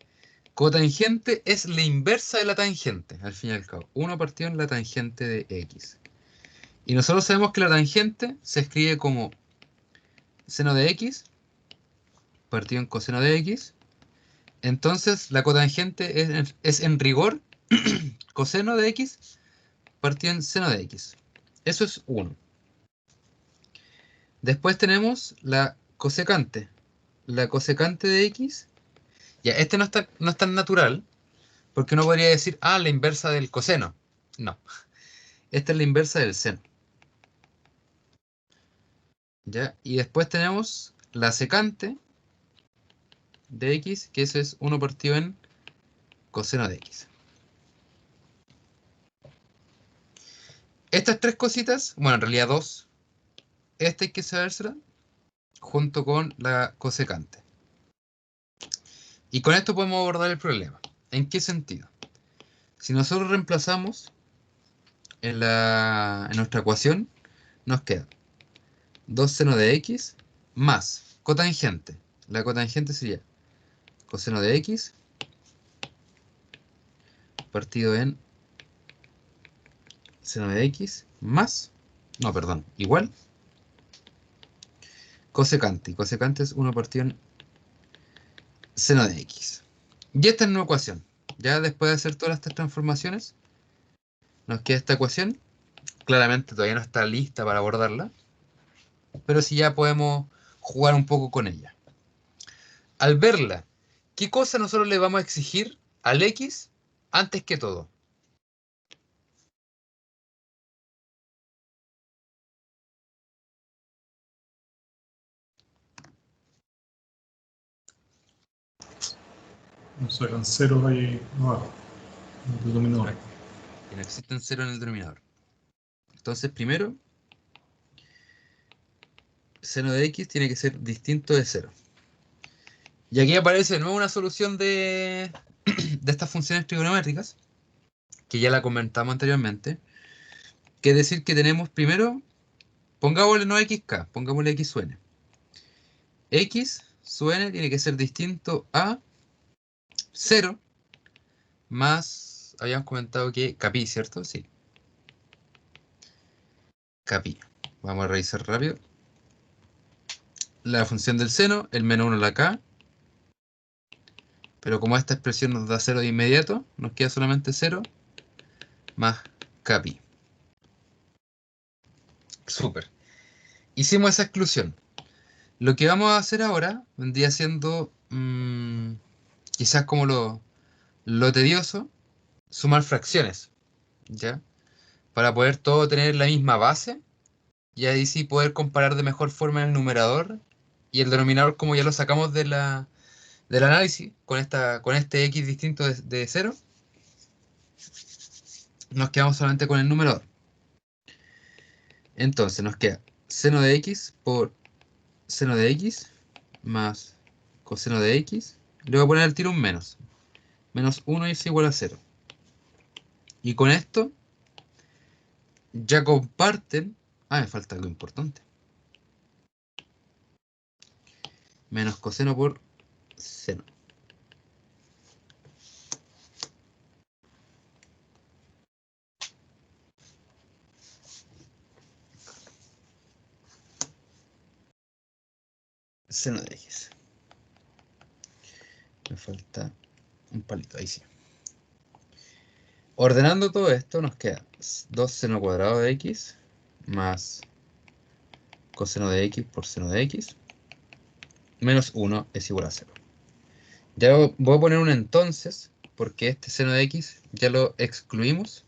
Cotangente es la inversa de la tangente, al fin y al cabo. Uno partido en la tangente de X. Y nosotros sabemos que la tangente se escribe como seno de X partido en coseno de X. Entonces la cotangente es en rigor coseno de X partido en seno de X. Eso es 1. Después tenemos la cosecante. La cosecante de X. Ya, este no es tan natural, porque uno podría decir, ah, la inversa del coseno. No, esta es la inversa del seno. ¿Ya? Y después tenemos la secante de X, que eso es 1 partido en coseno de X. Estas tres cositas, bueno, en realidad dos, esta hay que sabérsela junto con la cosecante. Y con esto podemos abordar el problema. ¿En qué sentido? Si nosotros reemplazamos en nuestra ecuación, nos queda 2 seno de X más cotangente. La cotangente sería coseno de X partido en seno de X más, no, perdón, igual cosecante. Y cosecante es 1 partido en seno de X. Y esta es una ecuación. Ya después de hacer todas estas transformaciones, nos queda esta ecuación. Claramente todavía no está lista para abordarla, pero sí ya podemos jugar un poco con ella. Al verla, ¿qué cosa nosotros le vamos a exigir al X antes que todo? Nos sacan cero ahí abajo, en el denominador. Que no existen cero en el denominador. Entonces, primero, seno de X tiene que ser distinto de cero. Y aquí aparece de nuevo una solución de estas funciones trigonométricas, que ya la comentamos anteriormente, que es decir que tenemos primero, pongámosle no xk, pongámosle x sub n. X sub n tiene que ser distinto a 0 más, habíamos comentado que capi, ¿cierto? Sí, capi. Vamos a revisar rápido. La función del seno, el menos 1 la k, pero como esta expresión nos da 0 de inmediato, nos queda solamente 0 más capi. Súper. Hicimos esa exclusión. Lo que vamos a hacer ahora vendría siendo quizás como lo tedioso, sumar fracciones, ¿ya? Para poder todo tener la misma base y ahí sí poder comparar de mejor forma el numerador y el denominador como ya lo sacamos del análisis con este x distinto de 0, nos quedamos solamente con el numerador. Entonces nos queda seno de x por seno de x más coseno de x. Le voy a poner al tiro un menos. Menos 1 es igual a 0. Y con esto ya comparten. Ah, me falta algo importante. Menos coseno por seno. seno de X. Me falta un palito, ahí sí. Ordenando todo esto nos queda 2 seno cuadrado de X más coseno de X por seno de X menos 1 es igual a 0. Ya voy a poner un entonces, porque este seno de X ya lo excluimos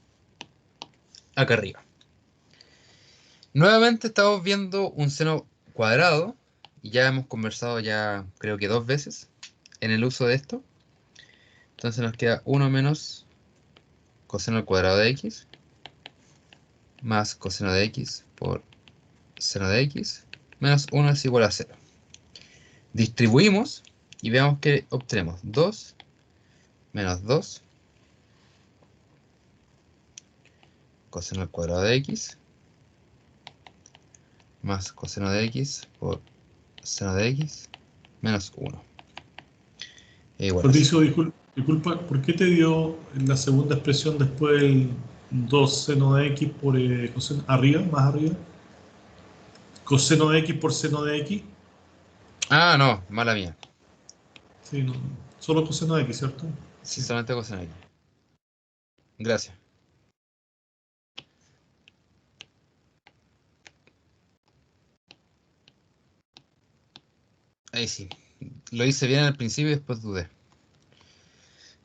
acá arriba. Nuevamente estamos viendo un seno cuadrado, y ya hemos conversado ya creo que 2 veces en el uso de esto. Entonces nos queda 1 menos coseno al cuadrado de X más coseno de X por seno de X menos 1 es igual a 0. Distribuimos y veamos que obtenemos 2 menos 2 coseno al cuadrado de X más coseno de X por seno de X menos 1 es igual a 0. Patricio, disculpa, ¿por qué te dio en la segunda expresión después el 2 seno de x por coseno, arriba, más arriba? Coseno de x por seno de x. Ah, no, mala mía. Sí, no, solo coseno de x, ¿cierto? Sí, Sí. solamente coseno de X. Gracias. Ahí sí. Lo hice bien al principio y después dudé.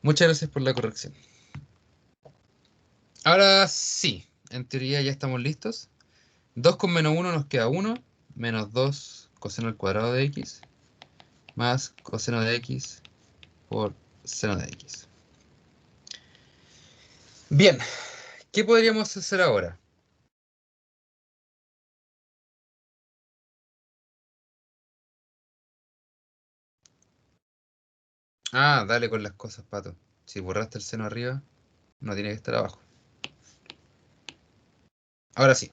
Muchas gracias por la corrección. Ahora sí, en teoría ya estamos listos. 2 con menos 1 nos queda 1, menos 2 coseno al cuadrado de X, más coseno de X por seno de X. Bien, ¿qué podríamos hacer ahora? Ah, dale con las cosas, Pato. Si borraste el seno arriba, no tiene que estar abajo. Ahora sí,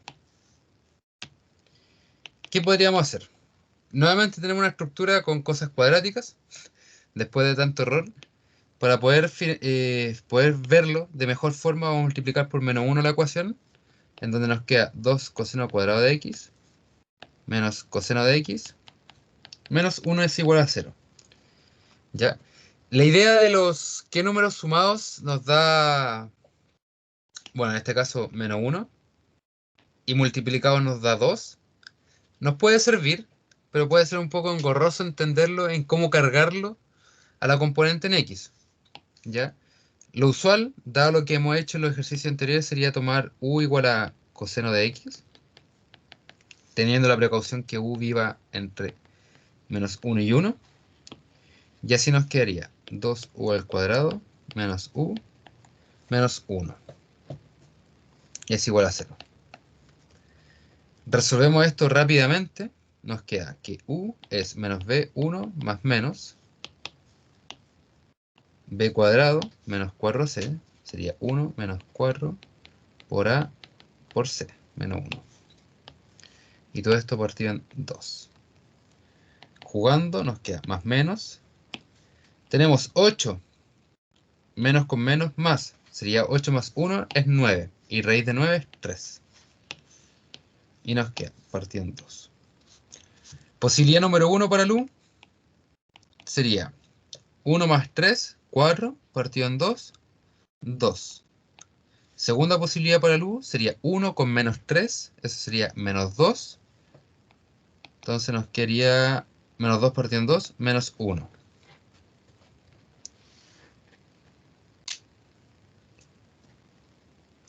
¿qué podríamos hacer? Nuevamente tenemos una estructura con cosas cuadráticas, después de tanto error. Para poder verlo de mejor forma, vamos a multiplicar por menos 1 la ecuación, en donde nos queda 2 coseno cuadrado de X, menos coseno de X, menos 1 es igual a 0. ¿Ya? La idea de los qué números sumados nos da, bueno, en este caso menos 1, y multiplicados nos da 2, nos puede servir, pero puede ser un poco engorroso entenderlo en cómo cargarlo a la componente en X. ¿Ya? Lo usual, dado lo que hemos hecho en los ejercicios anteriores, sería tomar u igual a coseno de X, teniendo la precaución que u viva entre menos 1 y 1, y así nos quedaría 2u al cuadrado menos u menos 1, y es igual a 0. Resolvemos esto rápidamente, nos queda que u es menos b1 más menos b cuadrado menos 4c, sería 1 menos 4 por a por c, menos 1. Y todo esto partido en 2. Jugando nos queda más menos. Tenemos 8. Menos con menos más. Sería 8 más 1 es 9. Y raíz de 9 es 3. Y nos queda partido en 2. Posibilidad número 1 para Lu sería 1 más 3, 4. Partido en 2, 2. Segunda posibilidad para Lu sería 1 con menos 3. Eso sería menos 2. Entonces nos quedaría menos 2 partido en 2, menos 1.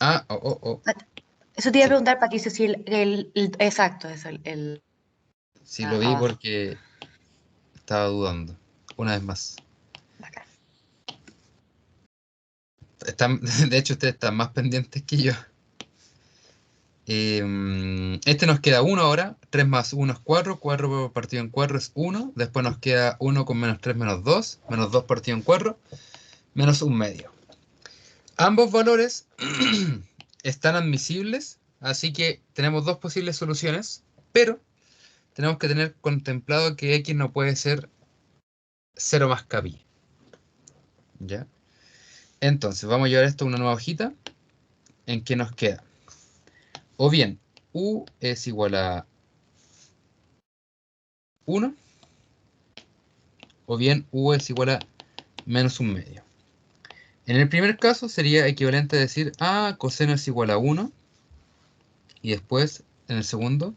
Ah, oh, oh, oh. Eso te iba a Sí, preguntar, Patricio, si exacto, eso, sí lo vi abajo. porque estaba dudando. Una vez más. Bacán. De hecho, ustedes están más pendientes que yo. Este nos queda 1 ahora. 3 más 1 es 4. 4 partido en 4 es 1. Después nos queda 1 con menos 3 menos 2. Menos 2 partido en 4. Menos 1 medio. Ambos valores están admisibles. Así que tenemos dos posibles soluciones. Pero tenemos que tener contemplado que x no puede ser 0 más capi. ¿Ya? Entonces, vamos a llevar esto a una nueva hojita. En que nos queda. O bien, u es igual a 1 o bien u es igual a menos un medio. En el primer caso sería equivalente a decir, coseno es igual a 1, y después, en el segundo,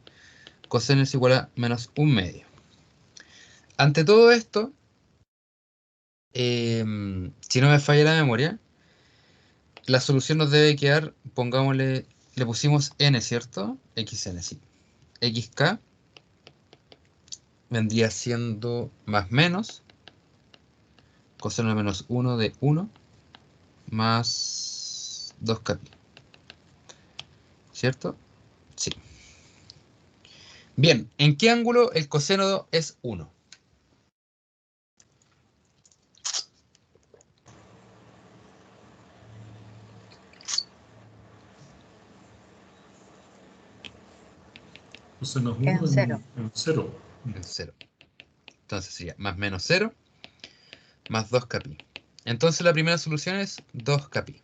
coseno es igual a menos un medio. Ante todo esto, si no me falla la memoria, la solución nos debe quedar, pongámosle, le pusimos n, ¿cierto? Xn, sí. Xk vendría siendo más menos coseno de menos 1 de 1 más 2k, ¿cierto? Sí. Bien, ¿en qué ángulo el coseno es 1? Coseno es En 1 cero. en 0. En 0. Entonces sería más menos 0 más 2k. Entonces la primera solución es 2k.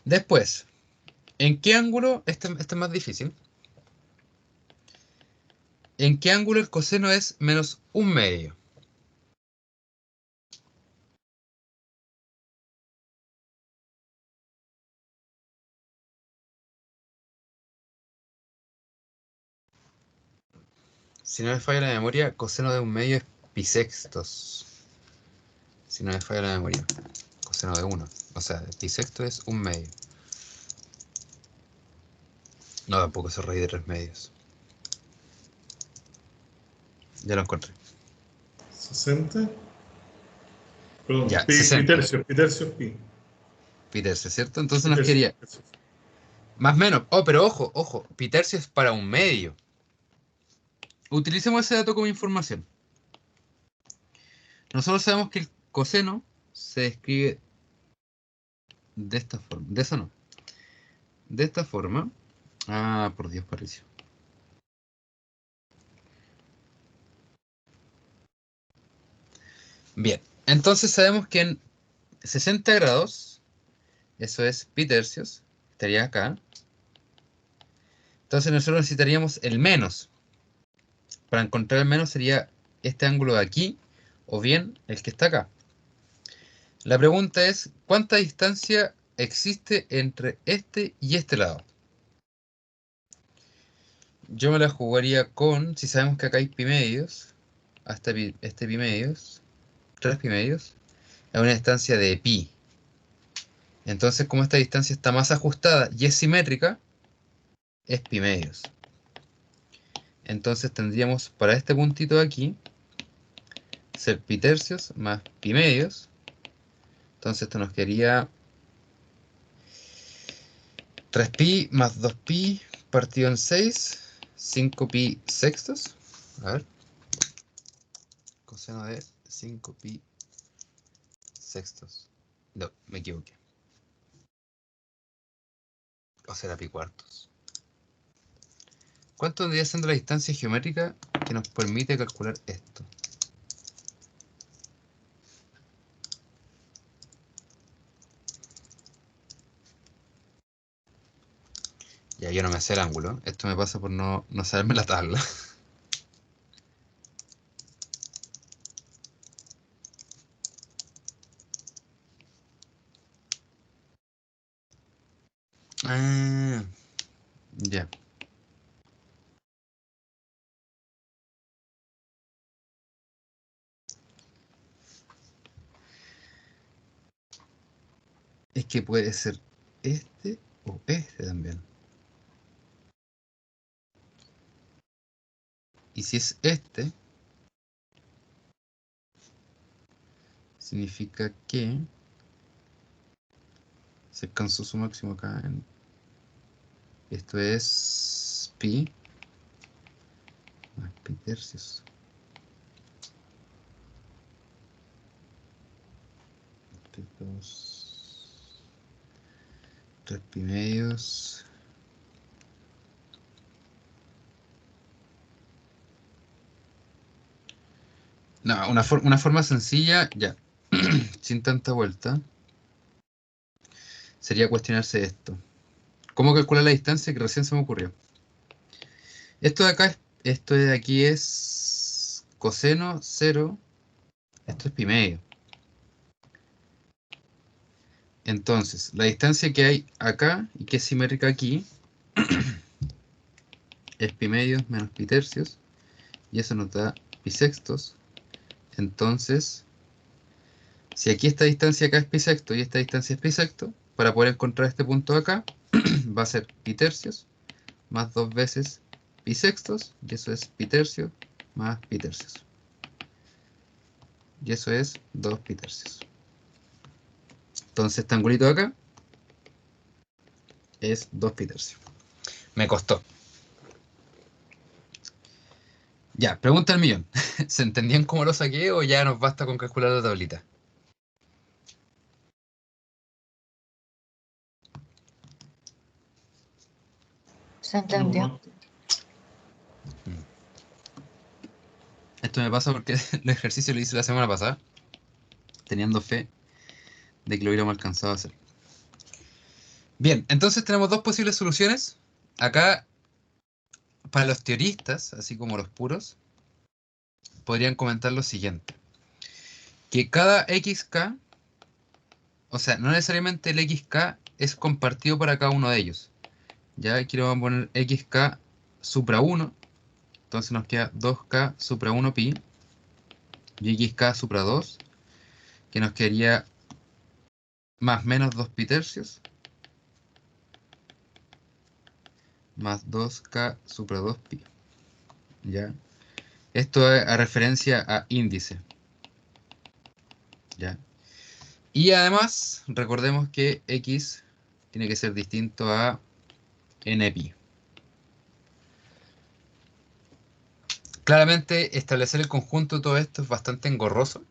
Después, ¿en qué ángulo? Este es más difícil. ¿En qué ángulo el coseno es menos un medio? Si no me falla la memoria, coseno de un medio es pi sextos. Si no me falla la memoria, coseno de 1. O sea, pi sexto es un medio. No, tampoco es raíz de 3 medios. Ya lo encontré. 60. Perdón, Ya, pi 60. tercios, pi tercios, pi. Pi tercio, ¿cierto? Entonces Pi nos tercios, quería pi tercios. más menos. Oh, pero ojo, ojo. Pi tercio es para un medio. Utilicemos ese dato como información. Nosotros sabemos que el coseno se escribe de esta forma. De eso no. De esta forma. Por Dios, Patricio. Bien. Entonces sabemos que en 60 grados, eso es pi tercios, estaría acá. Entonces nosotros necesitaríamos el menos. Para encontrar el menos sería este ángulo de aquí, o bien el que está acá. La pregunta es, ¿cuánta distancia existe entre este y este lado? Yo me la jugaría con, si sabemos que acá hay pi medios, hasta este pi medios, 3 pi medios, es una distancia de pi. Entonces, como esta distancia está más ajustada y es simétrica, es pi medios. Entonces tendríamos para este puntito de aquí, ser pi tercios más pi medios. Entonces esto nos quedaría 3pi más 2pi partido en 6, 5pi sextos. A ver, coseno de 5pi sextos. No, me equivoqué. O será pi cuartos. ¿Cuánto vendría siendo la distancia geométrica que nos permite calcular esto? Ya, yo no me sé el ángulo. Esto me pasa por no saberme la tabla. Ah, ya. Es que puede ser este o este también. Y si es este, significa que se alcanzó su máximo acá. Esto es pi más pi tercios. 3 pi medios. No, una forma sencilla, ya, sin tanta vuelta, sería cuestionarse esto. ¿Cómo calcular la distancia que recién se me ocurrió? Esto de acá, esto de aquí es coseno 0, esto es pi medio. Entonces, la distancia que hay acá y que es simétrica aquí es pi medios menos pi tercios, y eso nos da pi sextos. Entonces, si aquí esta distancia acá es pi sexto y esta distancia es pi sexto, para poder encontrar este punto de acá, va a ser pi tercios más 2 veces pi sextos, y eso es pi tercios más pi tercios. Y eso es 2 pi tercios. Entonces, este angulito de acá es 2 pi tercios. Me costó. Ya, pregunta al millón. ¿Se entendían cómo lo saqué o ya nos basta con calcular la tablita? ¿Se No, entendió? Esto me pasa porque el ejercicio lo hice la semana pasada, teniendo fe de que lo hubiéramos alcanzado a hacer. Bien, entonces tenemos dos posibles soluciones. Acá, para los teoristas, así como los puros, podrían comentar lo siguiente. Que cada xk, o sea, no necesariamente el xk es compartido para cada uno de ellos. Ya aquí le vamos a poner xk supra 1, entonces nos queda 2k supra 1 pi, y xk supra 2, que nos quedaría más menos 2 pi tercios, más 2k supra 2 pi. ¿Ya? Esto es a referencia a índice. ¿Ya? Y además, recordemos que x tiene que ser distinto a n pi. Claramente, establecer el conjunto de todo esto es bastante engorroso.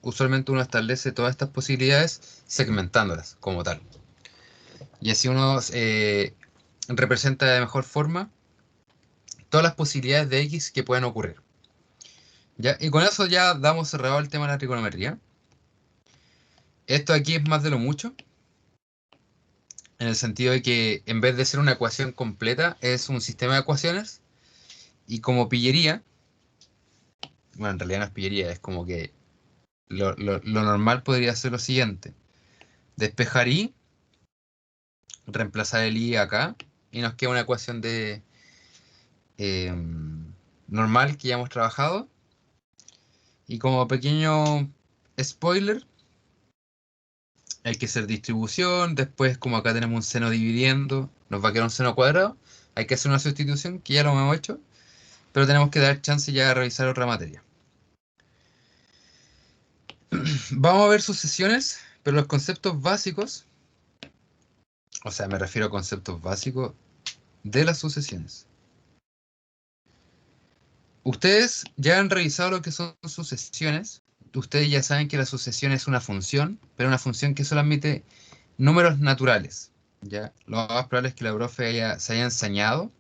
Usualmente uno establece todas estas posibilidades segmentándolas como tal. Y así uno representa de mejor forma todas las posibilidades de x que pueden ocurrir. ¿Ya? Y con eso ya damos cerrado el tema de la trigonometría. Esto aquí es más de lo mucho, en el sentido de que en vez de ser una ecuación completa, es un sistema de ecuaciones, y como pillería, bueno, en realidad no es pillería, es como que lo normal podría ser lo siguiente: despejar y, reemplazar el i acá, y nos queda una ecuación de normal que ya hemos trabajado, y como pequeño spoiler, hay que hacer distribución, después como acá tenemos un seno dividiendo, nos va a quedar un seno cuadrado, hay que hacer una sustitución, que ya lo hemos hecho, pero tenemos que dar chance ya de revisar otra materia. Vamos a ver sucesiones, pero los conceptos básicos, o sea, me refiero a conceptos básicos de las sucesiones. Ustedes ya han revisado lo que son sucesiones. Ustedes ya saben que la sucesión es una función, pero una función que solo admite números naturales. ¿Ya? Lo más probable es que la profe se haya ensañado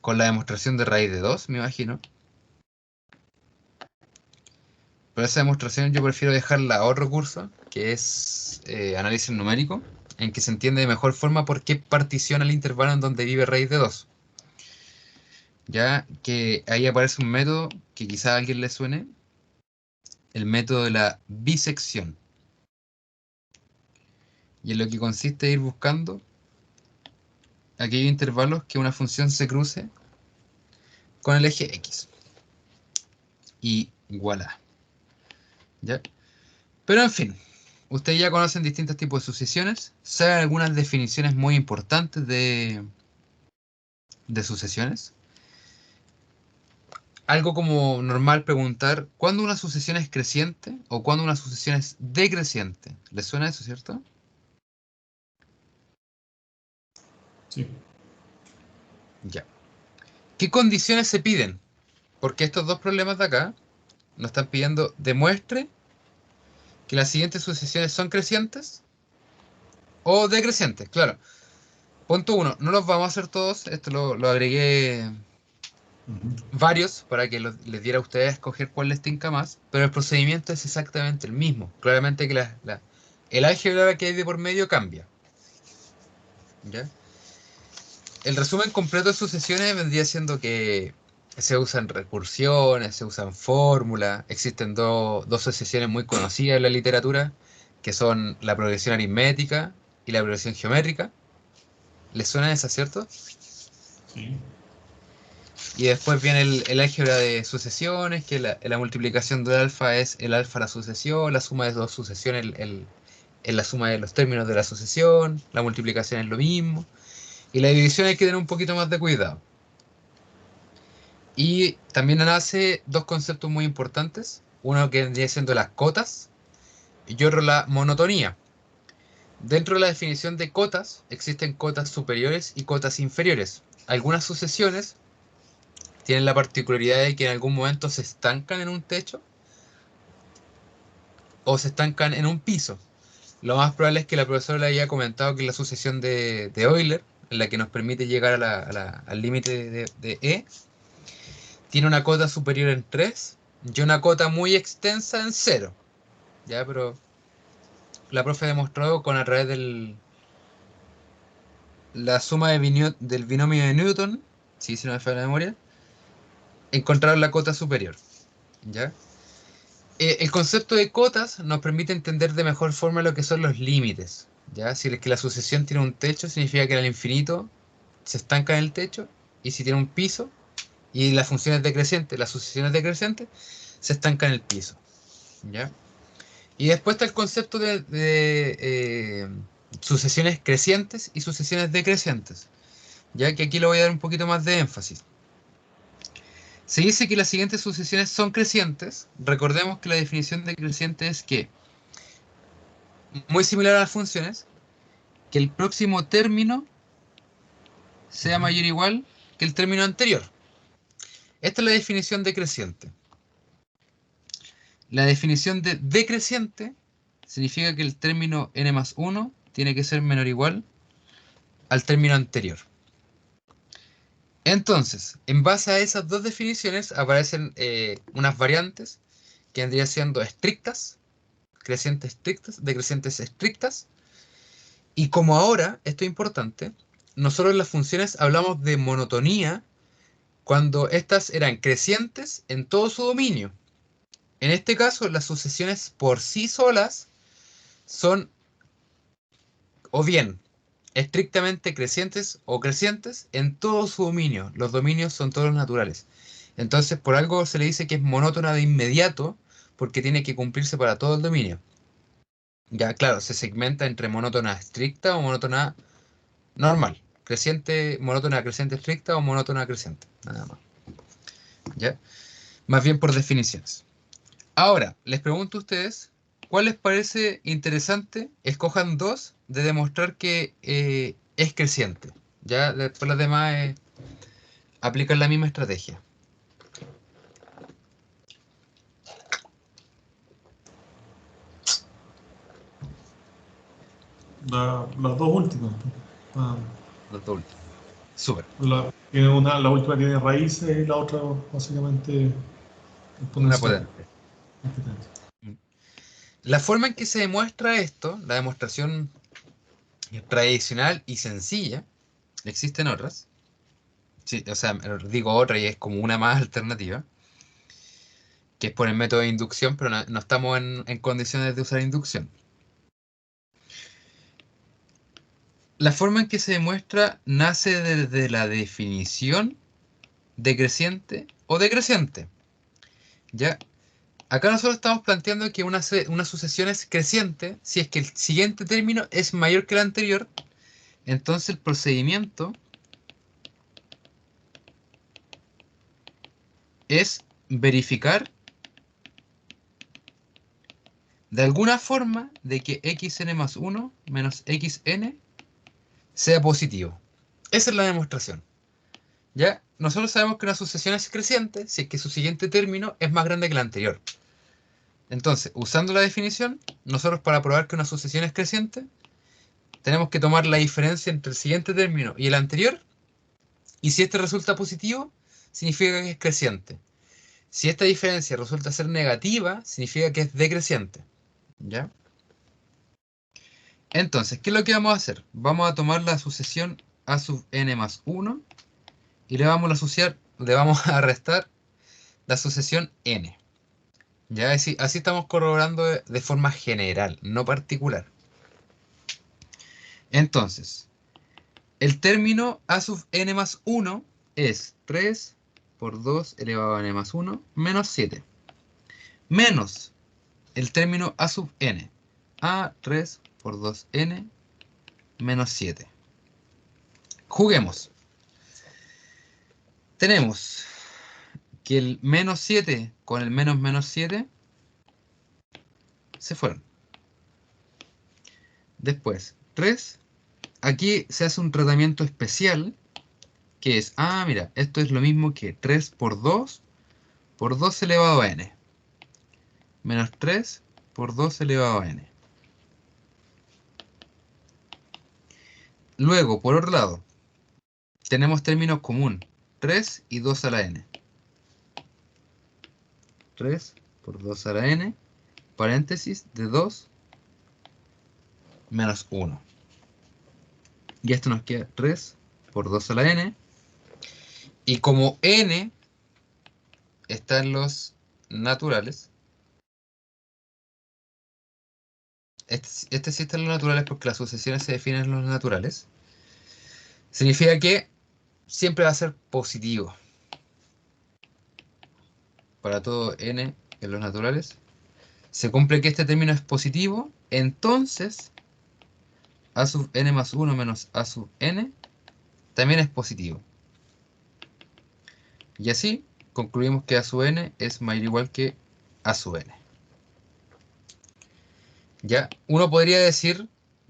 con la demostración de raíz de 2, me imagino. Pero esa demostración yo prefiero dejarla a otro curso, que es análisis numérico, en que se entiende de mejor forma por qué particiona el intervalo en donde vive raíz de 2. Ya que ahí aparece un método que quizá a alguien le suene, el método de la bisección. Y en lo que consiste en ir buscando aquellos intervalos que una función se cruce con el eje X. Y voilà. ¿Ya? Pero en fin, ustedes ya conocen distintos tipos de sucesiones, saben algunas definiciones muy importantes de sucesiones. Algo como normal preguntar cuándo una sucesión es creciente o cuándo una sucesión es decreciente. ¿Les suena eso, cierto? Sí. Ya. ¿Qué condiciones se piden? Porque estos dos problemas de acá nos están pidiendo demuestre que las siguientes sucesiones son crecientes o decrecientes. Claro. Punto uno, no los vamos a hacer todos, esto lo agregué varios para que les diera a ustedes a escoger cuál les tinca más, pero el procedimiento es exactamente el mismo. Claramente que el álgebra que hay de por medio cambia. ¿Ya? El resumen completo de sucesiones vendría siendo que Se usan recursiones, se usan fórmulas, existen dos sucesiones muy conocidas en la literatura, que son la progresión aritmética y la progresión geométrica. ¿Les suena esa, cierto? Sí. Y después viene el álgebra de sucesiones, que la multiplicación de alfa es el alfa a la sucesión, la suma de dos sucesiones es la suma de los términos de la sucesión, la multiplicación es lo mismo, y la división hay que tener un poquito más de cuidado. Y también nace dos conceptos muy importantes, uno que vendría siendo las cotas y otro la monotonía. Dentro de la definición de cotas existen cotas superiores y cotas inferiores. Algunas sucesiones tienen la particularidad de que en algún momento se estancan en un techo o se estancan en un piso. Lo más probable es que la profesora le haya comentado que la sucesión de Euler, en la que nos permite llegar al límite de E, tiene una cota superior en 3 y una cota muy extensa en 0. ¿Ya? Pero la profe demostró con a través la suma del binomio de Newton, si no me falla la memoria, encontrar la cota superior. ¿Ya? El concepto de cotas nos permite entender de mejor forma lo que son los límites. ¿Ya? Si es que la sucesión tiene un techo, significa que al infinito se estanca en el techo, y si tiene un piso, y la función es decreciente, la sucesión es decreciente, se estanca en el piso. ¿Ya? Y después está el concepto de sucesiones crecientes y sucesiones decrecientes, ya que aquí le voy a dar un poquito más de énfasis. Se dice que las siguientes sucesiones son crecientes. Recordemos que la definición de creciente es que, muy similar a las funciones, que el próximo término sea mayor o igual que el término anterior. Esta es la definición de creciente. La definición de decreciente significa que el término n más 1 tiene que ser menor o igual al término anterior. Entonces, en base a esas dos definiciones aparecen unas variantes que vendrían siendo estrictas, crecientes estrictas, decrecientes estrictas. Y como ahora, esto es importante, nosotros en las funciones hablamos de monotonía cuando estas eran crecientes en todo su dominio. En este caso, las sucesiones por sí solas son o bien estrictamente crecientes o crecientes en todo su dominio. Los dominios son todos naturales. Entonces, por algo se le dice que es monótona de inmediato, porque tiene que cumplirse para todo el dominio. Ya, claro, se segmenta entre monótona estricta o monótona normal. Creciente, monótona creciente estricta o monótona creciente. Nada más. ¿Ya? Más bien por definiciones. Ahora, les pregunto a ustedes, ¿cuál les parece interesante? Escojan dos de demostrar que es creciente. Ya después las demás aplican la misma estrategia. Las dos últimas. Ah, Los dos últimos. Súper. la última tiene raíces y la otra básicamente Una exponencial. potente. La forma en que se demuestra esto, la demostración tradicional y sencilla, existen otras. Sí, o sea, digo otra y es como una más alternativa, que es por el método de inducción, pero no estamos en condiciones de usar inducción. La forma en que se demuestra nace desde la definición decreciente o decreciente. ¿Ya? Acá nosotros estamos planteando que una sucesión es creciente si es que el siguiente término es mayor que el anterior. Entonces el procedimiento es verificar de alguna forma de que xn más 1 menos xn sea positivo. Esa es la demostración. ¿Ya? Nosotros sabemos que una sucesión es creciente si es que su siguiente término es más grande que el anterior. Entonces, usando la definición, nosotros para probar que una sucesión es creciente, tenemos que tomar la diferencia entre el siguiente término y el anterior, y si este resulta positivo, significa que es creciente. Si esta diferencia resulta ser negativa, significa que es decreciente. ¿Ya? Entonces, ¿qué es lo que vamos a hacer? Vamos a tomar la sucesión a sub n más 1 y le vamos a asociar le vamos a restar la sucesión n. Ya así estamos corroborando de forma general, no particular. Entonces, el término a sub n más 1 es 3 por 2 elevado a n más 1 menos 7. Menos el término a sub n, a 3 por 2n menos 7. Juguemos. Tenemos que el menos 7 con el menos 7 se fueron. Después, 3. Aquí se hace un tratamiento especial que es, mira, esto es lo mismo que 3 por 2 elevado a n. Menos 3 por 2 elevado a n. Luego, por otro lado, tenemos términos común, 3 y 2 a la n. 3 por 2 a la n, paréntesis de 2 menos 1. Y esto nos queda 3 por 2 a la n. Y como n está en los naturales, este sí está en los naturales porque las sucesiones se definen en los naturales, significa que siempre va a ser positivo. Para todo n en los naturales, se cumple que este término es positivo, entonces a sub n más 1 menos a sub n también es positivo. Y así concluimos que a sub n es mayor o igual que a sub n. Ya, uno podría decir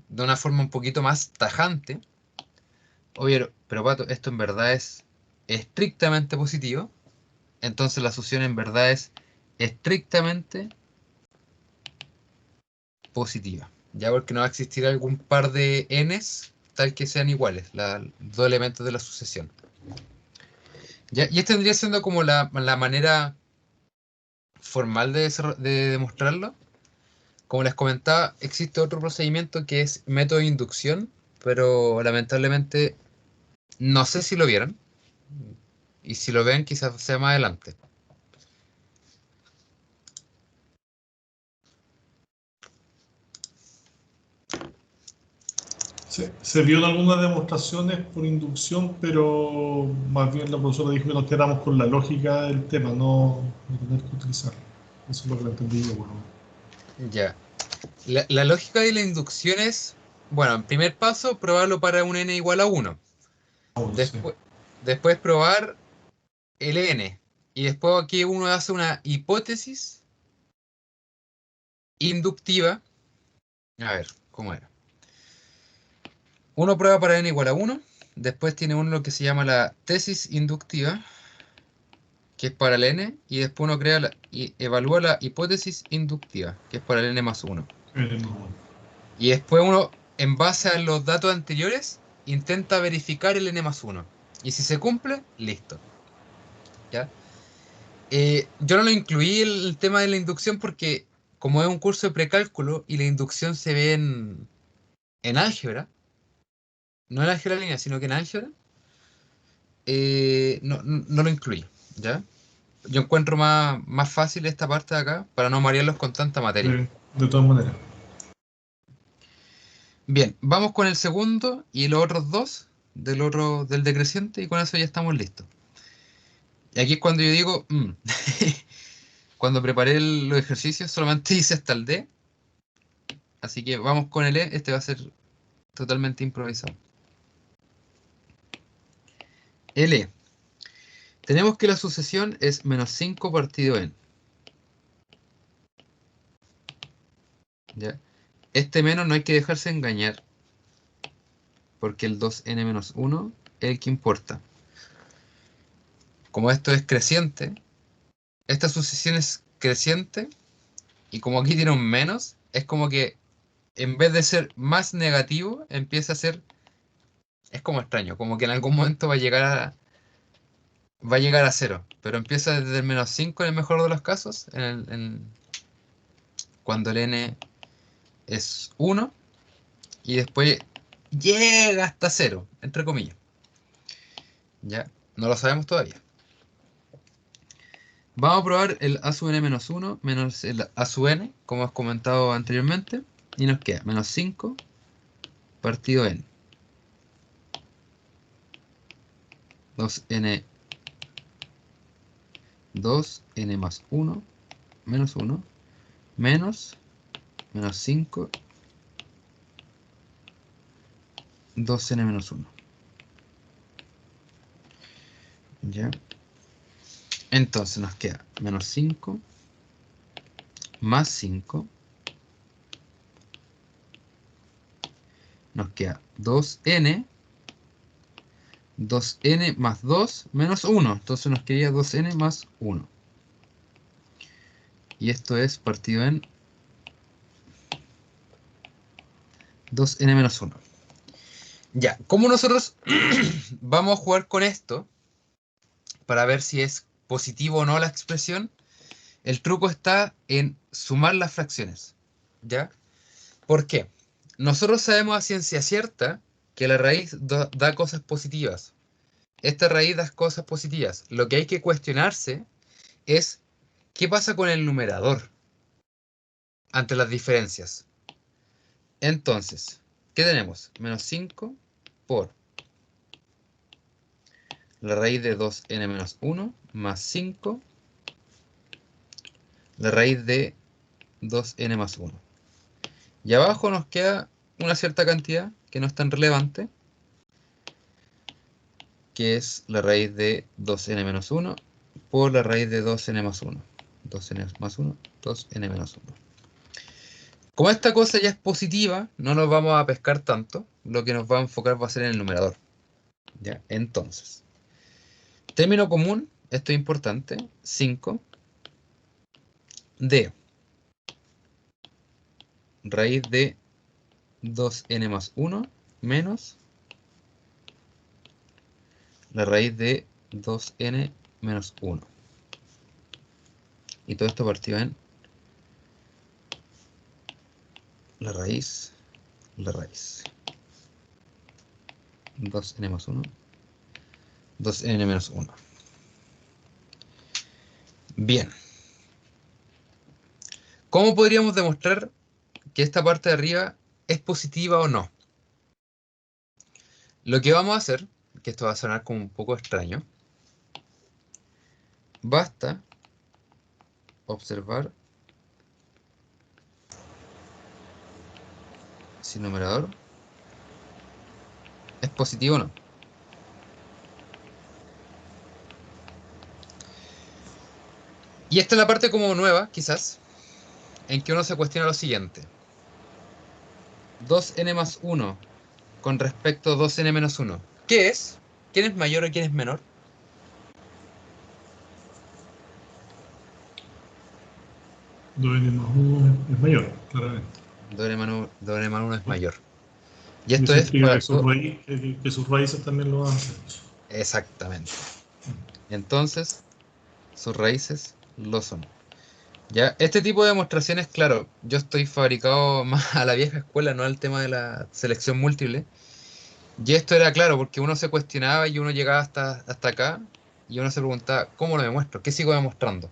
de una forma un poquito más tajante, oye, pero Pato, esto en verdad es estrictamente positivo, entonces la sucesión en verdad es estrictamente positiva. Ya porque no va a existir algún par de n's tal que sean iguales, los dos elementos de la sucesión. ¿Ya? Y esta tendría siendo como la manera formal de demostrarlo. Como les comentaba, existe otro procedimiento que es método de inducción, pero lamentablemente no sé si lo vieron. Y si lo ven, quizás sea más adelante. Se vio en algunas demostraciones por inducción, pero más bien la profesora dijo que nos quedamos con la lógica del tema, no tener que utilizarlo. Eso es lo que entendí yo, bueno. Ya. La lógica de la inducción es, bueno, en primer paso, probarlo para un n igual a 1. Bueno, sí. Después probar el n. Y después aquí uno hace una hipótesis inductiva. A ver, ¿cómo era? Uno prueba para n igual a 1. Después tiene uno lo que se llama la tesis inductiva, que es para el n. Y después uno crea y evalúa la hipótesis inductiva, que es para el n más 1. Y después uno, en base a los datos anteriores, intenta verificar el n más 1. Y si se cumple, listo. ¿Ya? Yo no lo incluí el tema de la inducción porque como es un curso de precálculo y la inducción se ve en álgebra, no en álgebra lineal, sino que en álgebra, no lo incluí. ¿Ya? Yo encuentro más fácil esta parte de acá para no marearlos con tanta materia. De todas maneras. Bien, vamos con el segundo y los otros dos del decreciente y con eso ya estamos listos. Y aquí es cuando yo digo, cuando preparé los ejercicios solamente hice hasta el D, así que vamos con el E, este va a ser totalmente improvisado. El E. Tenemos que la sucesión es menos 5 partido n. ¿Ya? Este menos no hay que dejarse engañar, porque el 2n menos 1 es el que importa. Como esto es creciente, esta sucesión es creciente, y como aquí tiene un menos, es como que en vez de ser más negativo, empieza a ser, es como extraño, como que en algún momento va a llegar a 0, pero empieza desde el menos 5 en el mejor de los casos, cuando el n es 1, y después llega hasta 0, entre comillas. ¿Ya? No lo sabemos todavía. Vamos a probar el a sub n menos 1 menos el a sub n, como hemos comentado anteriormente. Y nos queda menos 5 partido n. 2n más 1 menos 1 menos 5 2n menos 1. ¿Ya? Entonces nos queda menos 5 más 5. Nos queda 2n más 2 menos 1. Entonces nos quedaría 2n más 1. Y esto es partido en 2n menos 1. Ya, ¿cómo nosotros vamos a jugar con esto para ver si es positivo o no la expresión? El truco está en sumar las fracciones. ¿Ya? ¿Por qué? Nosotros sabemos a ciencia cierta que la raíz da cosas positivas. Esta raíz da cosas positivas. Lo que hay que cuestionarse es qué pasa con el numerador ante las diferencias. Entonces, ¿qué tenemos? Menos 5 por la raíz de 2n menos 1 más 5 la raíz de 2n más 1. Y abajo nos queda una cierta cantidad que no es tan relevante, que es la raíz de 2n menos 1 por la raíz de 2n más 1. 2n más 1, 2n menos 1. Como esta cosa ya es positiva, no nos vamos a pescar tanto. Lo que nos va a enfocar va a ser en el numerador. ¿Ya? Entonces, término común, esto es importante, 5 de raíz de 2n más 1 menos la raíz de 2n menos 1. Y todo esto partido en la raíz. 2n más 1, 2n menos 1. Bien. ¿Cómo podríamos demostrar que esta parte de arriba es positiva o no? Lo que vamos a hacer, que esto va a sonar como un poco extraño, basta observar si el numerador es positivo o no. Y esta es la parte como nueva, quizás, en que uno se cuestiona lo siguiente. 2n más 1 con respecto a 2n menos 1. ¿Qué es? ¿Quién es mayor o quién es menor? 2n más 1 es mayor, claramente. 2n más 1 es mayor. Y Y esto eso es implica para... que sus raíces también lo hacen. Exactamente. Entonces, sus raíces lo son. Ya, este tipo de demostraciones, claro, yo estoy fabricado más a la vieja escuela, no al tema de la selección múltiple. Y esto era claro, porque uno se cuestionaba y uno llegaba hasta acá y uno se preguntaba, ¿cómo lo demuestro? ¿Qué sigo demostrando?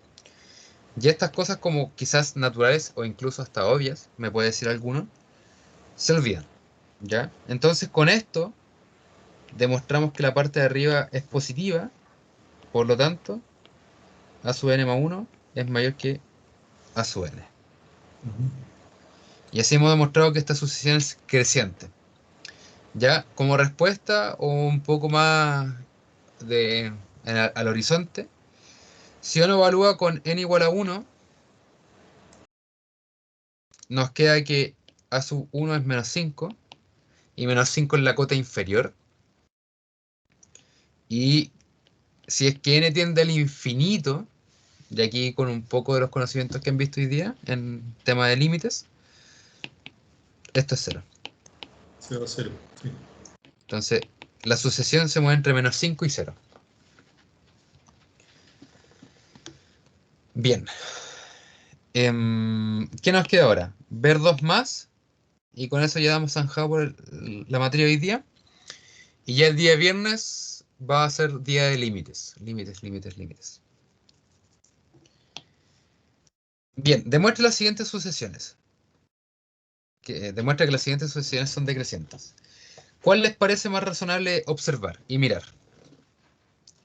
Y estas cosas como quizás naturales o incluso hasta obvias, me puede decir alguno, se olvidan. ¿Ya? Entonces con esto demostramos que la parte de arriba es positiva, por lo tanto, a sub n más 1 es mayor que a sub n. Y así hemos demostrado que esta sucesión es creciente. Ya, como respuesta o un poco más al horizonte, si uno evalúa con n igual a 1, nos queda que a sub 1 es menos 5, y menos 5 es la cota inferior. Y si es que n tiende al infinito, y aquí con un poco de los conocimientos que han visto hoy día en tema de límites, esto es 0. 0, 0. Sí. Entonces, la sucesión se mueve entre menos 5 y 0. Bien. ¿Qué nos queda ahora? Ver 2 más. Y con eso ya damos zanjado por la materia de hoy día. Y ya el día viernes va a ser día de límites. Límites. Bien, demuestre las siguientes sucesiones. Demuestra que las siguientes sucesiones son decrecientes. ¿Cuál les parece más razonable observar y mirar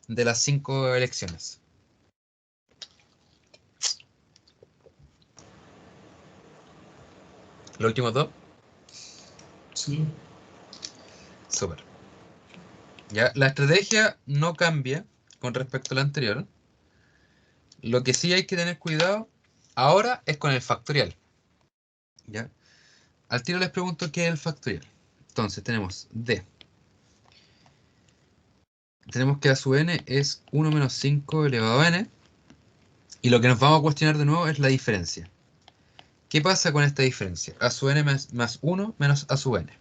de las 5 elecciones? ¿Los últimos dos? Sí. Súper. Ya, la estrategia no cambia con respecto a la anterior. Lo que sí hay que tener cuidado ahora es con el factorial. ¿Ya? Al tiro les pregunto qué es el factorial. Entonces tenemos D. Tenemos que a sub n es 1 menos 5 elevado a n. Y lo que nos vamos a cuestionar de nuevo es la diferencia. ¿Qué pasa con esta diferencia? A sub n más 1 menos a sub n.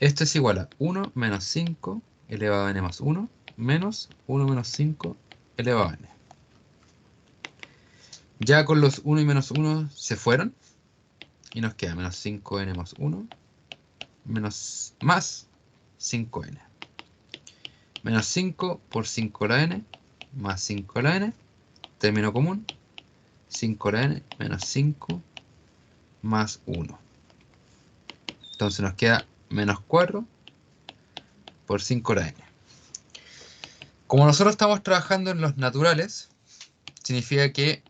Esto es igual a 1 menos 5 elevado a n más 1 menos 1 menos 5 elevado a n. Ya con los 1 y menos 1 se fueron. Y nos queda menos 5n más 1 menos más 5n. Menos 5 por 5 la n más 5 la n. Término común. 5 la n menos 5 más 1. Entonces nos queda menos 4 por 5 la n. Como nosotros estamos trabajando en los naturales, significa que,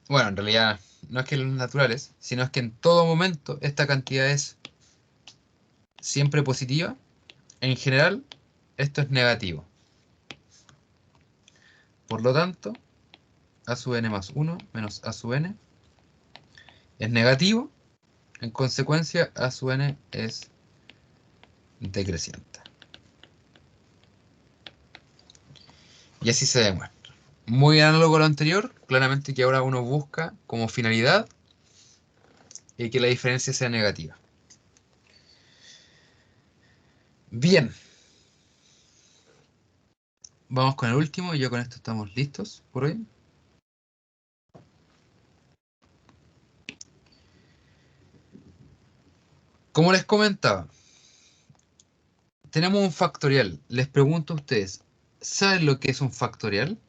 bueno, en realidad no es que en los naturales, sino es que en todo momento esta cantidad es siempre positiva. En general, esto es negativo. Por lo tanto, a sub n más 1 menos a sub n es negativo. En consecuencia, a sub n es decreciente. Y así se demuestra. Muy análogo a lo anterior, claramente que ahora uno busca como finalidad que la diferencia sea negativa. Bien. Vamos con el último y ya con esto estamos listos por hoy. Como les comentaba, tenemos un factorial. Les pregunto a ustedes, ¿saben lo que es un factorial?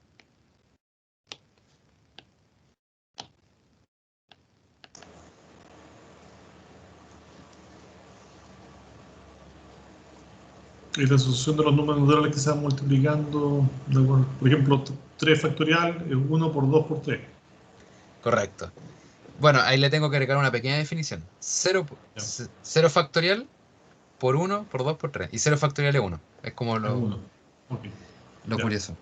Es la asociación de los números naturales que se van multiplicando. Por ejemplo, 3 factorial es 1 por 2 por 3. Correcto. Bueno, ahí le tengo que agregar una pequeña definición. 0 Ya, factorial por 1, por 2, por 3. Y 0 factorial es 1. Es como es 1. Ok, lo ya. curioso.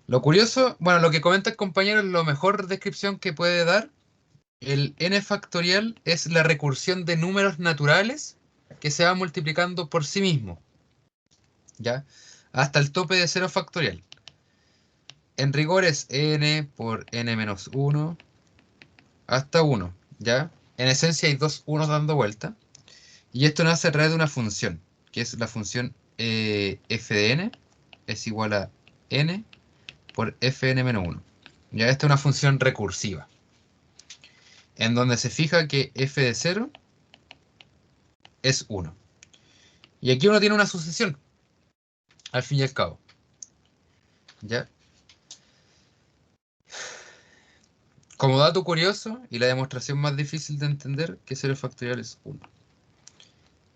Lo curioso, bueno, lo que comenta el compañero es la mejor descripción que puede dar. El n factorial es la recursión de números naturales que se van multiplicando por sí mismo, ¿ya? Hasta el tope de 0 factorial. En rigor es n por n menos 1 hasta 1, ¿ya? En esencia hay dos unos dando vuelta. Y esto nace a través de una función, que es la función f de n es igual a n por fn menos 1. Ya esta es una función recursiva, en donde se fija que f de 0 es 1. Y aquí uno tiene una sucesión, al fin y al cabo. ¿Ya? Como dato curioso, y la demostración más difícil de entender, que 0 factorial es 1.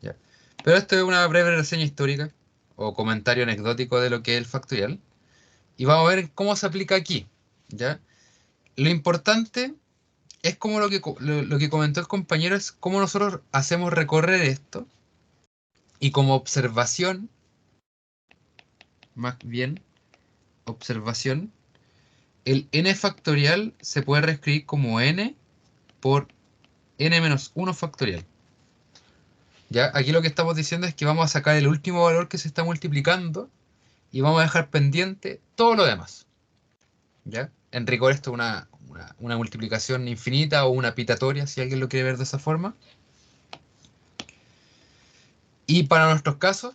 ¿Ya? Pero esto es una breve reseña histórica, o comentario anecdótico de lo que es el factorial. Y vamos a ver cómo se aplica aquí. ¿Ya? Lo importante es como lo que comentó el compañero, es cómo nosotros hacemos recorrer esto. Y como observación, más bien, observación, el n factorial se puede reescribir como n por n menos 1 factorial. ¿Ya? Aquí lo que estamos diciendo es que vamos a sacar el último valor que se está multiplicando y vamos a dejar pendiente todo lo demás. ¿Ya? En rigor esto es una multiplicación infinita o una pitatoria, si alguien lo quiere ver de esa forma. Y para nuestro caso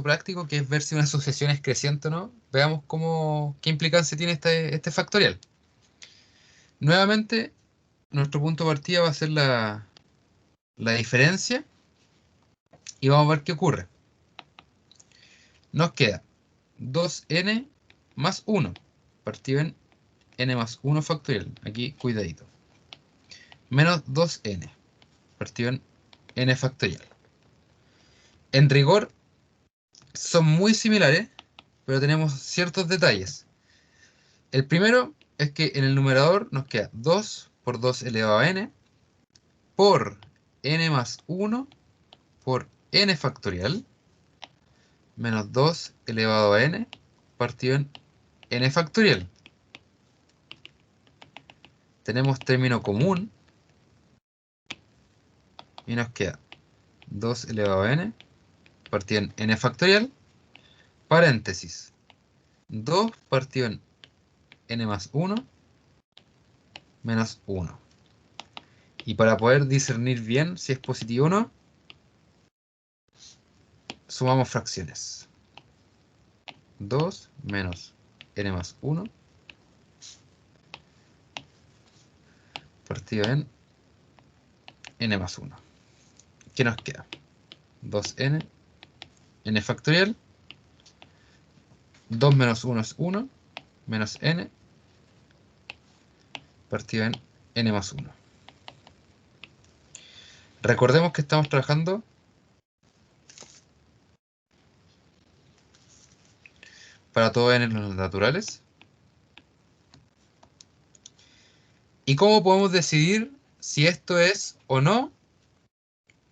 práctico, que es ver si una sucesión es creciente o no, veamos qué implicancia tiene este factorial. Nuevamente, nuestro punto de partida va a ser la diferencia y vamos a ver qué ocurre. Nos queda 2n más 1 partido en n más 1 factorial. Aquí, cuidadito. Menos 2n, partido en n factorial. En rigor, son muy similares, pero tenemos ciertos detalles. El primero es que en el numerador nos queda 2 por 2 elevado a n por n más 1 por n factorial menos 2 elevado a n partido en n factorial. Tenemos término común y nos queda 2 elevado a n partido en n factorial, paréntesis, 2 partido en n más 1 menos 1. Y para poder discernir bien si es positivo o no, sumamos fracciones. 2 menos n más 1 partido en n más 1. ¿Qué nos queda? 2n, n factorial, 2 menos 1 es 1, menos n, partido en n más 1. Recordemos que estamos trabajando para todo n los naturales. ¿Y cómo podemos decidir si esto es o no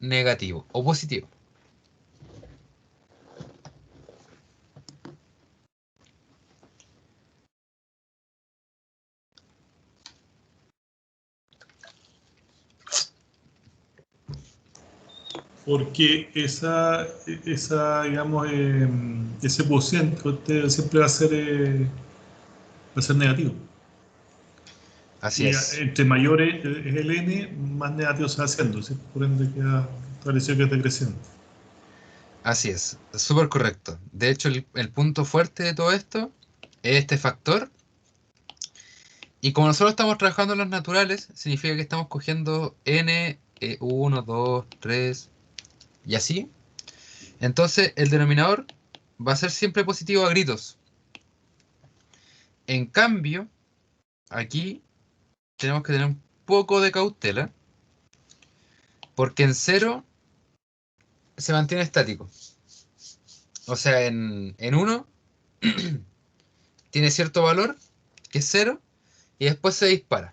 negativo o positivo? Porque digamos, ese cociente siempre va a ser negativo. Así Y es. entre mayor es el n, más negativo se va haciendo, ¿sí? Por ende queda establecido que es decreciente. Así es. Súper correcto. De hecho, el punto fuerte de todo esto es este factor. Y como nosotros estamos trabajando en los naturales, significa que estamos cogiendo n, 1, 2, 3 y así. Entonces, el denominador va a ser siempre positivo a gritos. En cambio, aquí tenemos que tener un poco de cautela, porque en 0 se mantiene estático. O sea, en 1 tiene cierto valor, que es 0, y después se dispara.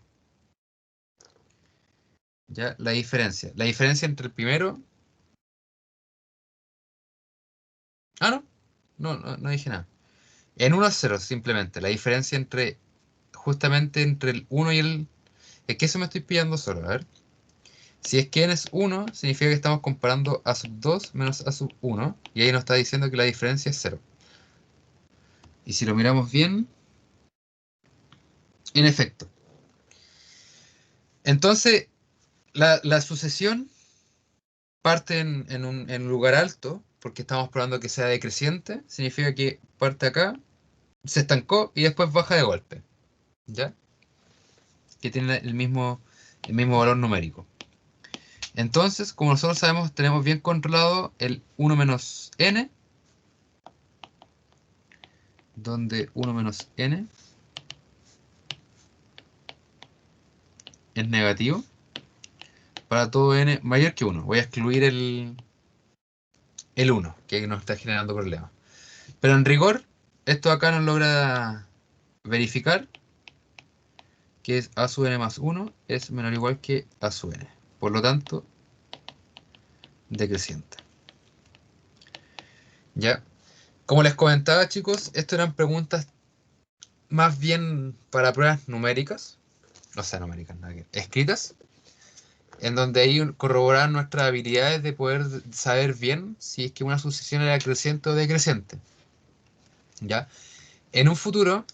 ¿Ya? La diferencia. La diferencia entre el primero... Ah, no. No dije nada. En 1 es 0, simplemente. La diferencia justamente entre el 1 y el... Es que eso me estoy pillando solo, a ver. Si es que n es 1, significa que estamos comparando a sub 2 menos a sub 1. Y ahí nos está diciendo que la diferencia es 0. Y si lo miramos bien, en efecto. Entonces, la sucesión parte en un lugar alto, porque estamos probando que sea decreciente. Significa que parte acá, se estancó y después baja de golpe. ¿Ya? Que tiene el mismo valor numérico. Entonces, como nosotros sabemos, tenemos bien controlado el 1 menos n, donde 1 menos n es negativo para todo n mayor que 1. Voy a excluir el 1, que nos está generando problemas. Pero en rigor, esto acá nos logra verificar que es a sub n más 1 es menor o igual que a sub n. Por lo tanto, decreciente. Ya. Como les comentaba, chicos, esto eran preguntas más bien para pruebas numéricas. O sea, numéricas, nada que ver, escritas. En donde ahí corroborar nuestras habilidades de poder saber bien si es que una sucesión era creciente o decreciente. ¿Ya? En un futuro,